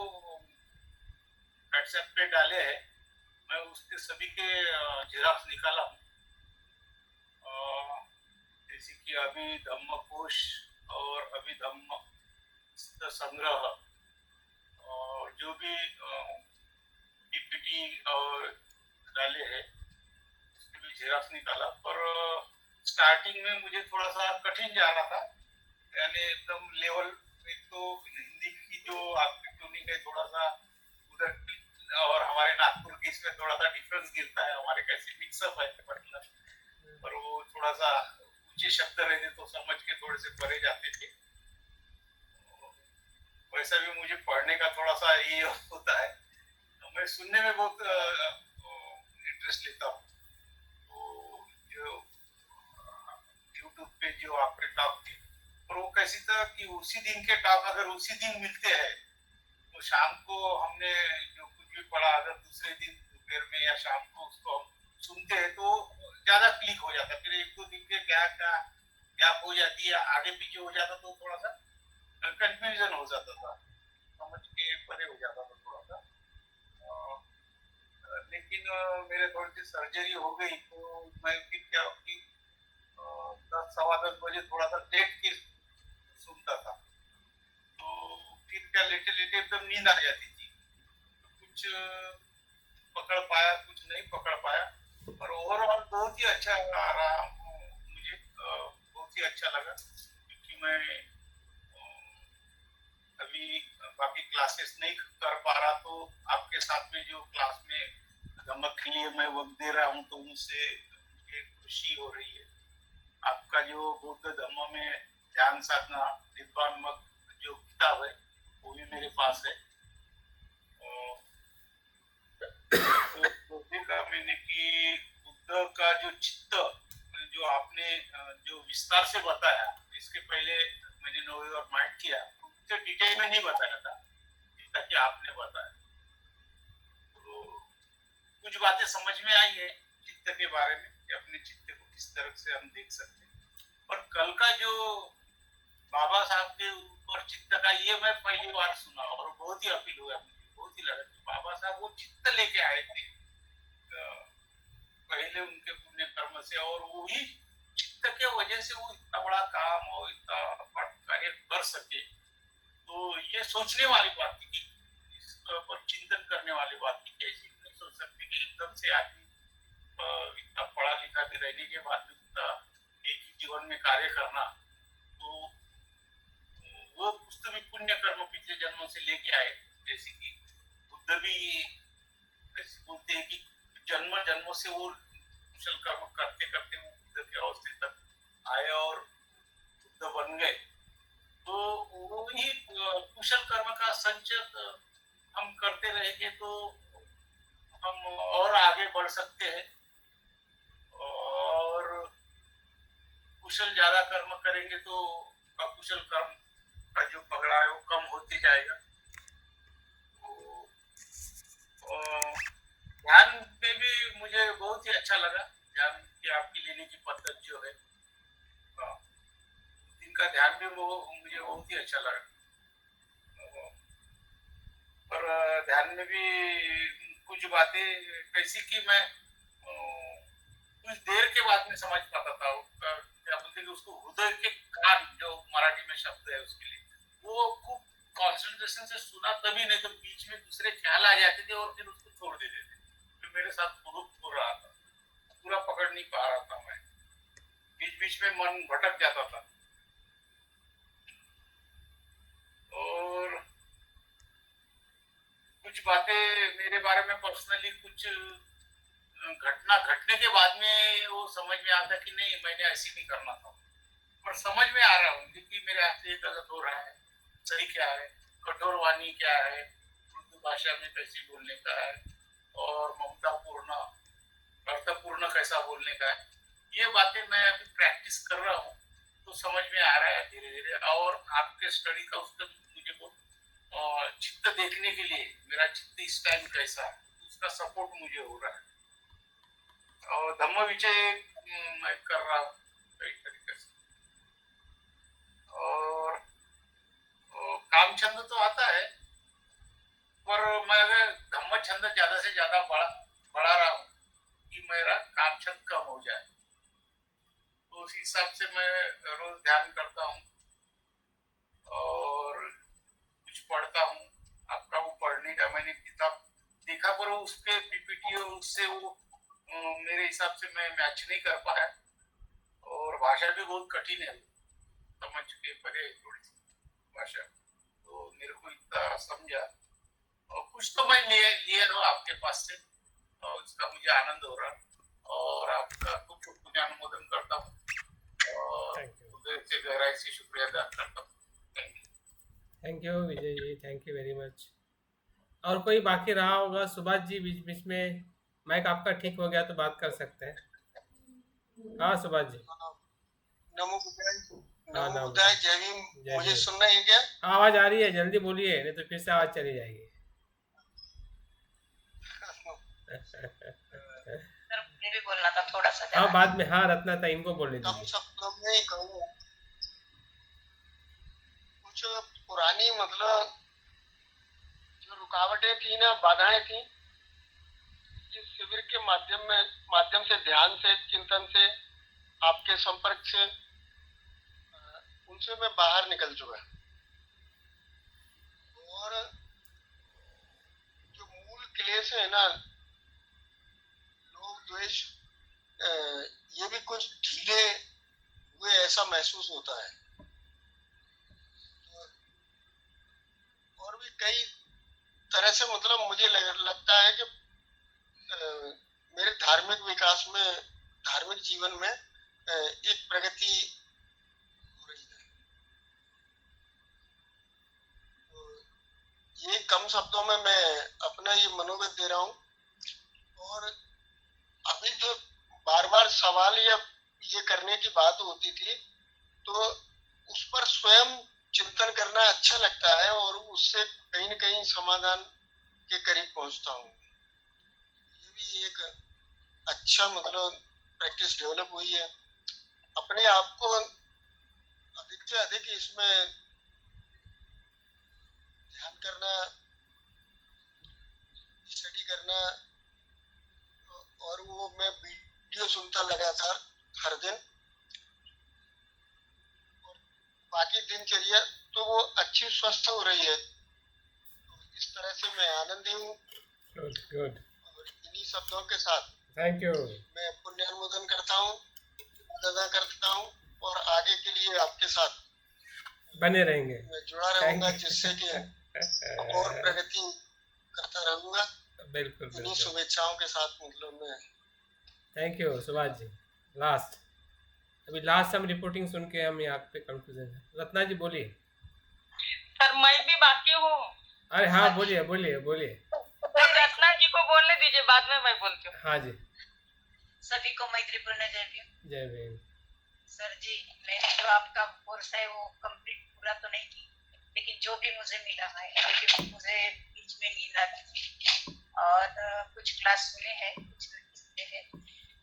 व्हाट्सएप पे डाले हैं, मैं उसके सभी के जेरॉक्स निकाला हूँ, जैसे कि अभिधम्म कोश और अभिधम्म संग्रह और जो भी पीपीटी और डाले हैं उसके भी जेरॉक्स निकाला। पर स्टार्टिंग में मुझे थोड़ा सा कठिन जाना था, यानी एकदम लेवल में, तो हिंदी की जो आपकी ट्यूनिंग है थोड़ा सा उधर, और हमारे नागपुर की इसमें थोड़ा सा डिफरेंस गिरता है, हमारे कैसे मिक्सअप है मतलब, पर वो थोड़ा सा ऊंचे शब्द रहते तो समझ के थोड़े से परे जाते थे। वैसा भी मुझे पढ़ने का थोड़ा सा ये होता है, तो मैं सुनने में बहुत इंटरेस्ट लेता हूँ। तो जो यूट्यूब पे जो आपके टॉक थे, और वो कैसी था कि उसी दिन के टॉक अगर उसी दिन मिलते हैं तो शाम को हमने जो कुछ भी पढ़ा अगर दूसरे दिन दोपहर में या शाम को उसको हम सुनते हैं तो ज्यादा क्लिक हो जाता है। फिर एक दो दिन के गैप हो जाती है, आगे पीछे हो जाता तो थोड़ा सा कंफ्यूजन हो जाता था, समझ के परे हो जाता था थोड़ा सा। लेकिन मेरे थोड़ी सी सर्जरी हो गई तो मैं फिर क्या कि 10 सवा 10 बजे थोड़ा सा लेट के सुनता था, तो फिर क्या लेटे लेटे एकदम नींद आ जाती थी, तो कुछ पकड़ पाया कुछ नहीं पकड़ पाया, पर ओवरऑल बहुत ही अच्छा आ रहा मुझे, बहुत ही अच्छा लगा, क्योंकि मैं अभी बाकी क्लासेस नहीं कर पा रहा, तो आपके साथ में जो क्लास में धमक के लिए मैं वक्त दे रहा हूँ तो उनसे मुझे खुशी हो रही है। आपका जो बुद्ध धम्म में ध्यान साधना निर्वाणमक जो किताब है वो भी मेरे पास है, तो देखा मैंने कि हुई और माइंड किया, तो डिटेल में नहीं बताया था जितना कि आपने बताया। तो कुछ बातें समझ में आई है चित्त के बारे में कि अपने चित्त को किस तरह से हम देख सकते हैं। और कल का जो बाबा साहब के ऊपर चित्त का, ये मैं पहली बार सुना और बहुत ही अपील हुआ मुझे, बहुत ही लगा कि बाबा साहब वो चित्त लेके आए थे पहले उनके पुण्य कर्म से, और वही चित्त के वजह से वो इतना बड़ा काम और इतना बड़ा कार्य कर सके। तो ये सोचने वाली बात थी कि इस पर चिंतन करने वाली बात थी कि ऐसी नहीं सोच सकते कि एकदम से आदमी इतना पढ़ा लिखा भी रहने के बाद भी इतना एक ही जीवन में कार्य करना। तो वो पुस्तक भी पुण्य कर्म पिछले जन्मों से लेके आए, जैसे कि बुद्ध भी ऐसे बोलते हैं कि जन्म जन्मों से वो कुशल कर्म करते करते वो बुद्ध के अवस्थे तक आए और बुद्ध बन गए। तो वो ही कुशल कर्म का संचय हम करते रहेंगे तो हम और आगे बढ़ सकते हैं, और कुशल ज्यादा कर्म करेंगे तो अकुशल कर्म का जो पगड़ा है वो कम होते जाएगा। ध्यान में भी मुझे बहुत ही अच्छा लगा, ध्यान की आपकी लेने की पद्धति जो है, इनका ध्यान भी वो मुझे बहुत ही अच्छा लगा। और ध्यान में भी कुछ बातें कैसी कि मैं कुछ देर के बाद में समझ पाता था, क्या बोलते हैं उसको, हृदय के कान जो मराठी में शब्द है उसके लिए, वो खूब कंसंट्रेशन से सुना तभी, नहीं तो बीच में दूसरे ख्याल आ जाते थे और फिर उसको छोड़ देते थे। तो मेरे साथ बहुत हो रहा था, पूरा पकड़ नहीं पा रहा था मैं, बीच बीच में मन भटक जाता था। और कुछ बातें मेरे बारे में पर्सनली कुछ घटना घटने के बाद में वो समझ में आता कि नहीं मैंने ऐसी नहीं करना था, पर समझ में आ रहा हूँ कि मेरे हाथ से गलत हो रहा है, सही क्या है, कठोर वाणी क्या है, उर्दू भाषा में कैसी बोलने का है, और ममता पूर्ण अर्थपूर्ण कैसा बोलने का है। ये बातें मैं अभी प्रैक्टिस कर रहा हूँ तो समझ में आ रहा है धीरे धीरे। और आपके स्टडी का उसका मुझे बहुत चित्त देखने के लिए, मेरा चित्त इस टाइम कैसा है उसका सपोर्ट मुझे हो रहा है। और धम्म विजय मैं कर रहा हूँ कई तरीके से, और काम छंद तो आता है, पर मैं अगर धम्म छंद ज्यादा से ज्यादा बढ़ा रहा हूँ कि मेरा काम छंद कम हो जाए, तो उस हिसाब से मैं रोज ध्यान करता हूँ और कुछ पढ़ता हूँ। आपका वो पढ़ने का मैंने किताब देखा, पर उसके पीपीटी उससे वो मेरे हिसाब से मैं मैच नहीं कर पाया, और भाषा भी बहुत कठिन है, समझ के परे थोड़ी सी भाषा, तो मेरे को इतना समझा। और कुछ तो मैं लिया हूँ आपके पास से, और इसका मुझे आनंद हो रहा, और आपका कुछ अनुमोदन करता हूँ और हृदय से गहराई से शुक्रिया अदा करता हूँ। Thank you Vijay ji, thank you very much. और कोई बाकी रहा होगा? सुभाष जी बीच बीच में माइक आपका ठीक हो गया तो बात कर सकते हैं। हाँ सुभाष जी। नमो बुद्धाय, हाँ, नमो बुद्धाय, जय भीम। मुझे सुन रहे हैं क्या? आवाज आ रही है, जल्दी बोलिए नहीं तो फिर से आवाज चली जाएगी। सर मुझे भी बोलना था थोड़ा सा। हाँ बाद में, हाँ रत्ना था, इनको बोलने कम दीजिए। शब्दों में ही कहूँ, कुछ पुरानी मतलब जो रुकावटें थी ना, बाधाएं थी, इस शिविर के माध्यम से ध्यान से, चिंतन से, आपके संपर्क से, उनसे मैं बाहर निकल चुका। और जो मूल क्लेश है ना, लोभ द्वेष, ये भी कुछ ढीले हुए ऐसा महसूस होता है। और भी कई तरह से मतलब मुझे लगता है कि मेरे धार्मिक विकास में, धार्मिक जीवन में एक प्रगति हो रही है। तो ये कम शब्दों में मैं अपना ये मनोगत दे रहा हूँ। और अभी जो बार बार सवाल या ये करने की बात होती थी, तो उस पर स्वयं चिंतन करना अच्छा लगता है और उससे कहीं न कहीं समाधान के करीब पहुंचता हूँ। ये भी एक अच्छा मतलब प्रैक्टिस डेवलप हुई है। अपने आप को अधिक से अधिक इसमें ध्यान करना, स्टडी करना, और वो मैं वीडियो सुनता लगातार हर दिन, और बाकी दिनचर्या तो वो अच्छी स्वस्थ हो रही है। तो इस तरह से मैं आनंदी हूँ। गुड और इन्हीं शब्दों के साथ थैंक यू। मैं पुण्यानुमोदन करता हूँ, अदा करता हूँ, और आगे के लिए आपके साथ बने रहेंगे। मैं जुड़ा रहूंगा, जिससे कि और प्रगति करता रहूंगा। बिल्कुल इन्हीं बिल्कुल। शुभेच्छाओं के साथ मतलब मैं thank you Subhash ji. Last, अभी लास्ट हम रिपोर्टिंग सुन के हम यहाँ पे कंक्लूजन है। रत्ना जी बोलिए। सर मैं भी बाकी हूँ। अरे हाँ बोलिए बोलिए बोलिए। रत्ना जी को बोलने दीजिए, बाद में मैं बोलती हूँ। हाँ जी। सभी को मैत्रीपूर्ण जय भीम। जय भीम। सर जी, मैंने जो आपका कोर्स है वो कंप्लीट पूरा तो नहीं की, लेकिन जो भी मुझे मिला है, क्योंकि मुझे बीच में नींद आती थी, और कुछ क्लास सुने हैं, कुछ नहीं सुने हैं,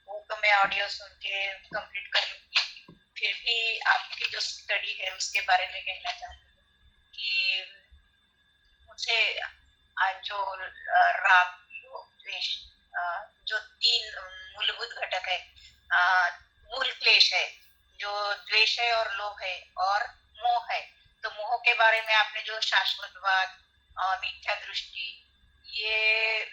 वो तो मैं ऑडियो सुन के कंप्लीट कर लूंगी। फिर भी आपकी जो स्टडी है उसके बारे में कहना चाहती हूँ कि मुझे जो राग, योग, द्वेष, जो 3 मूलभूत घटक है, मूल क्लेश है, जो द्वेष है और लोभ है और मोह है, तो मोह के बारे में आपने जो शाश्वतवाद, मिथ्या दृष्टि, ये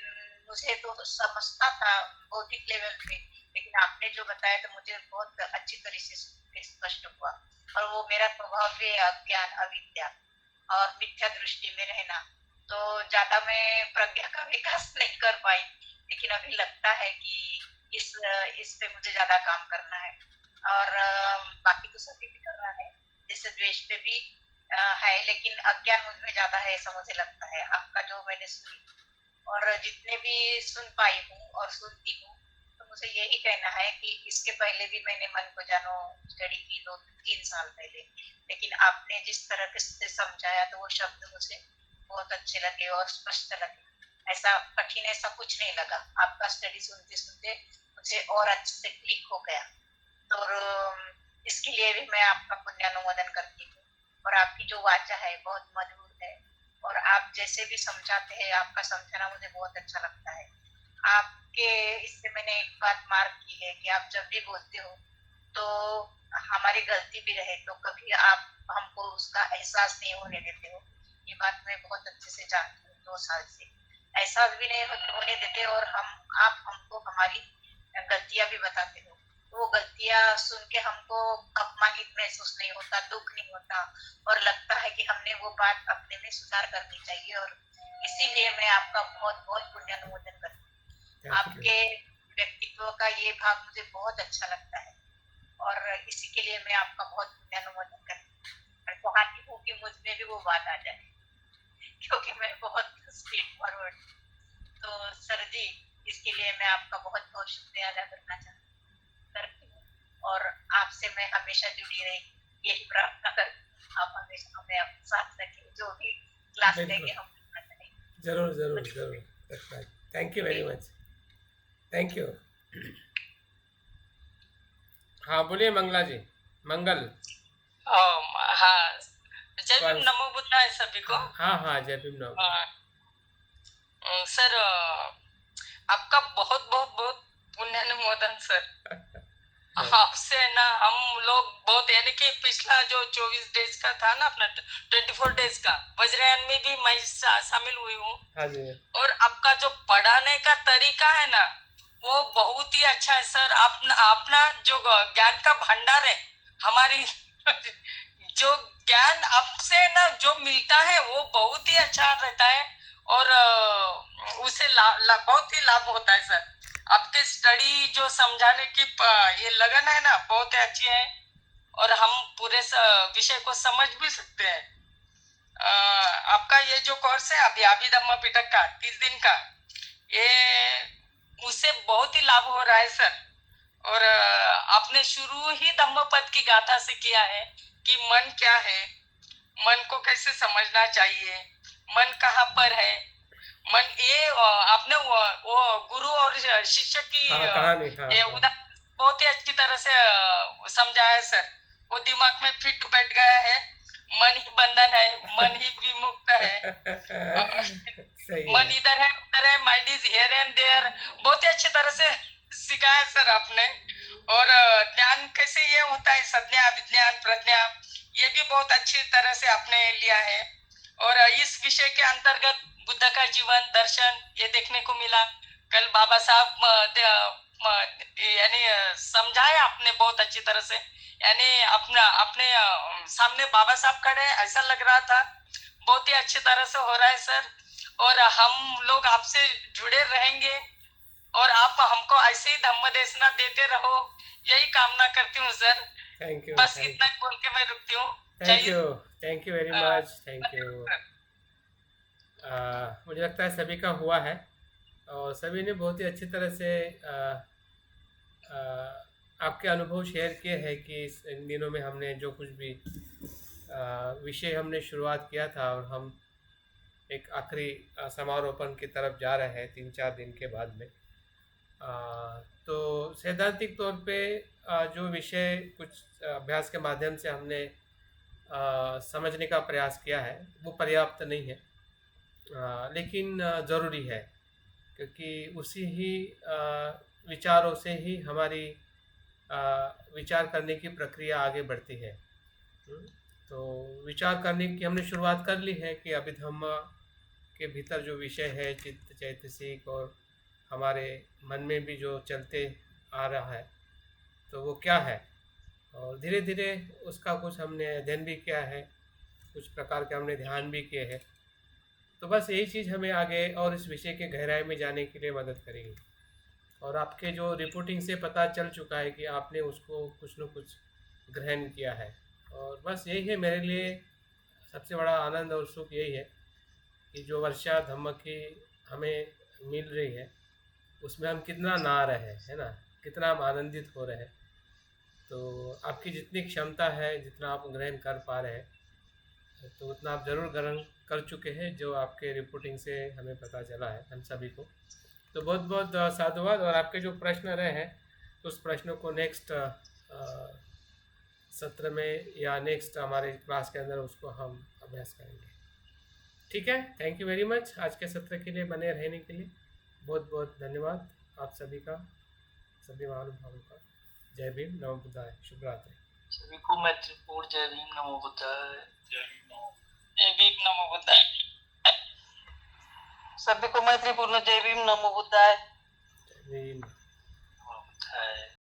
मुझे तो समझता था बौद्धिक लेवल पे, लेकिन आपने जो बताया तो मुझे बहुत अच्छी तरह से स्पष्ट हुआ। और वो मेरा स्वभाव भी अज्ञान, अविद्या और मिथ्या दृष्टि में रहना, तो ज्यादा मैं प्रज्ञा का विकास नहीं कर पाई, लेकिन अभी लगता है कि इस पे मुझे ज्यादा काम करना है। और बाकी तो सभी भी कर रहा है, जैसे द्वेष पे भी है, लेकिन अज्ञान मुझ में ज्यादा है ऐसा मुझे लगता है। आपका जो मैंने सुनी और जितने भी सुन पाई हूँ और सुनती हूँ, तो मुझे यही कहना है कि इसके पहले भी मैंने मन को जानो स्टडी की 2-3 साल पहले, लेकिन आपने जिस तरह से समझाया तो वो शब्द मुझे बहुत अच्छे लगे और स्पष्ट लगे। ऐसा कठिन ऐसा कुछ नहीं लगा। आपका स्टडी सुनते सुनते मुझे और अच्छे से क्लिक हो गया। तो इसके लिए भी मैं आपका पुण्यानुमोदन करती हूँ। और आपकी जो वाचा है बहुत मधुर है, और आप जैसे भी समझाते हैं, आपका समझाना मुझे बहुत अच्छा लगता है। आपके इससे मैंने एक बात मार्क की है कि आप जब भी बोलते हो तो हमारी गलती भी रहे तो कभी आप हमको उसका एहसास नहीं होने देते हो। ये बात मैं बहुत अच्छे से जानती हूँ, 2 साल से एहसास भी नहीं होने देते, और आप हमको हमारी गलतियां भी बताते हो। तो वो गलतियां सुन के हमको अपमानित महसूस नहीं होता, दुख नहीं होता, और लगता है कि हमने वो बात अपने में सुधार करनी चाहिए। और इसीलिए मैं आपका बहुत बहुत पुण्यानुमोदन करती हूँ। आपके व्यक्तित्व का ये भाग मुझे बहुत अच्छा लगता है, और इसी के लिए मैं आपका बहुत पुण्यानुमोदन करती हूँ। मैं चाहती हूँ कि मुझ में भी वो बात आ जाए, क्योंकि मैं बहुत स्ट्रेट फॉरवर्ड। तो सर जी, इसके लिए मैं आपका बहुत बहुत शुक्रिया अदा करना करती हूँ, और आपसे मैं हमेशा जुड़ी रही, यही प्रार्थना करती हूँ। आप हमेशा हमें साथ रखें, जो भी क्लास लेंगे हम जरूर जरूर जरूर। Thank you very much. Thank you. हाँ बोलिए मंगला जी। मंगल। हाँ, जय भीम, नमो बुद्धाय सभी को। हाँ हाँ जय भीम नमो। सर आपका बहुत बहुत बहुत पुण्यानुमोदन सर। आपसे ना हम लोग बहुत, यानी कि पिछला जो 24 डेज का था ना अपना 24 डेज का वज्रयान में भी मैं शामिल हुई हूँ। हाँ जी। और आपका जो पढ़ाने का तरीका है ना वो बहुत ही अच्छा है सर। अपना जो ज्ञान का भंडार है, हमारी जो ज्ञान आपसे ना जो मिलता है वो बहुत ही अच्छा रहता है, और उसे बहुत ही लाभ होता है सर। आपके स्टडी जो समझाने की ये लगन है ना बहुत अच्छी है, और हम पूरे विषय को समझ भी सकते हैं। आपका ये जो कोर्स है अभी अभिधम्म पिटक का 30 दिन का, ये उससे बहुत ही लाभ हो रहा है सर। और आपने शुरू ही धम्मपद की गाथा से किया है कि मन क्या है, मन को कैसे समझना चाहिए, मन कहाँ पर है, मन ये आपने वो गुरु और शिष्य की कहानी ये उदाहरण बहुत ही अच्छी तरह से समझाया सर। वो दिमाग में फिट बैठ गया है। मन ही बंधन है, मन ही विमुक्त है। सही मन है। इधर है उधर है, mind is here and there. बहुत ही अच्छी तरह से सिखाया सर आपने। और ज्ञान कैसे ये होता है, संज्ञा विज्ञान प्रज्ञा, ये भी बहुत अच्छी तरह से आपने लिया है। और इस विषय के अंतर्गत बुद्ध का जीवन दर्शन ये देखने को मिला। कल बाबा साहब यानी समझाया आपने बहुत अच्छी तरह से। यानी अपने सामने बाबा साहब खड़े, ऐसा लग रहा था बहुत ही अच्छी तरह से हो रहा है सर। और हम लोग आपसे जुड़े रहेंगे और आप हमको ऐसे ही धम्म देशना देते रहो, यही कामना करती हूँ सर। Thank you. बस इतना ही बोल के मैं रुकती हूँ। Thank you very much. Thank you. मुझे लगता है सभी का हुआ है और सभी ने बहुत ही अच्छी तरह से आपके अनुभव शेयर किए हैं कि इन दिनों में हमने जो कुछ भी विषय हमने शुरुआत किया था और हम एक आखिरी समारोपण की तरफ जा रहे हैं 3-4 दिन के बाद में। तो सैद्धांतिक तौर पे जो विषय कुछ अभ्यास के माध्यम से हमने समझने का प्रयास किया है वो पर्याप्त नहीं है, लेकिन ज़रूरी है, क्योंकि उसी ही विचारों से ही हमारी विचार करने की प्रक्रिया आगे बढ़ती है। तो विचार करने की हमने शुरुआत कर ली है कि अभिधम्म के भीतर जो विषय है चित्त चैतसिक और हमारे मन में भी जो चलते आ रहा है तो वो क्या है, और धीरे धीरे उसका कुछ हमने अध्ययन भी किया है, कुछ प्रकार के हमने ध्यान भी किए हैं। तो बस यही चीज़ हमें आगे और इस विषय के गहराई में जाने के लिए मदद करेगी। और आपके जो रिपोर्टिंग से पता चल चुका है कि आपने उसको कुछ न कुछ ग्रहण किया है, और बस यही है मेरे लिए सबसे बड़ा आनंद और सुख यही है कि जो वर्षा धम्म की हमें मिल रही है उसमें हम कितना ना रहे है ना, कितना हम आनंदित हो रहे हैं। तो आपकी जितनी क्षमता है, जितना आप ग्रहण कर पा रहे हैं तो उतना आप ज़रूर ग्रहण कर चुके हैं, जो आपके रिपोर्टिंग से हमें पता चला है हम सभी को। तो बहुत बहुत साधुवाद। और आपके जो प्रश्न रहे हैं तो उस प्रश्नों को नेक्स्ट सत्र में या नेक्स्ट हमारे क्लास के अंदर उसको हम अभ्यास करेंगे। ठीक है, थैंक यू वेरी मच। आज के सत्र के लिए बने रहने के लिए बहुत बहुत धन्यवाद आप सभी का, सभी महानुभावों का। जय भीम, नमो बुद्धाय, शुभ रात्रि। सभी को मैत्रीपूर्ण जय भीम, नमो बुद्धाय। जय भीम, नमो बुद्धाय। सभी को मैत्रीपूर्ण जय भीम, नमो बुद्धाय। जय भीम।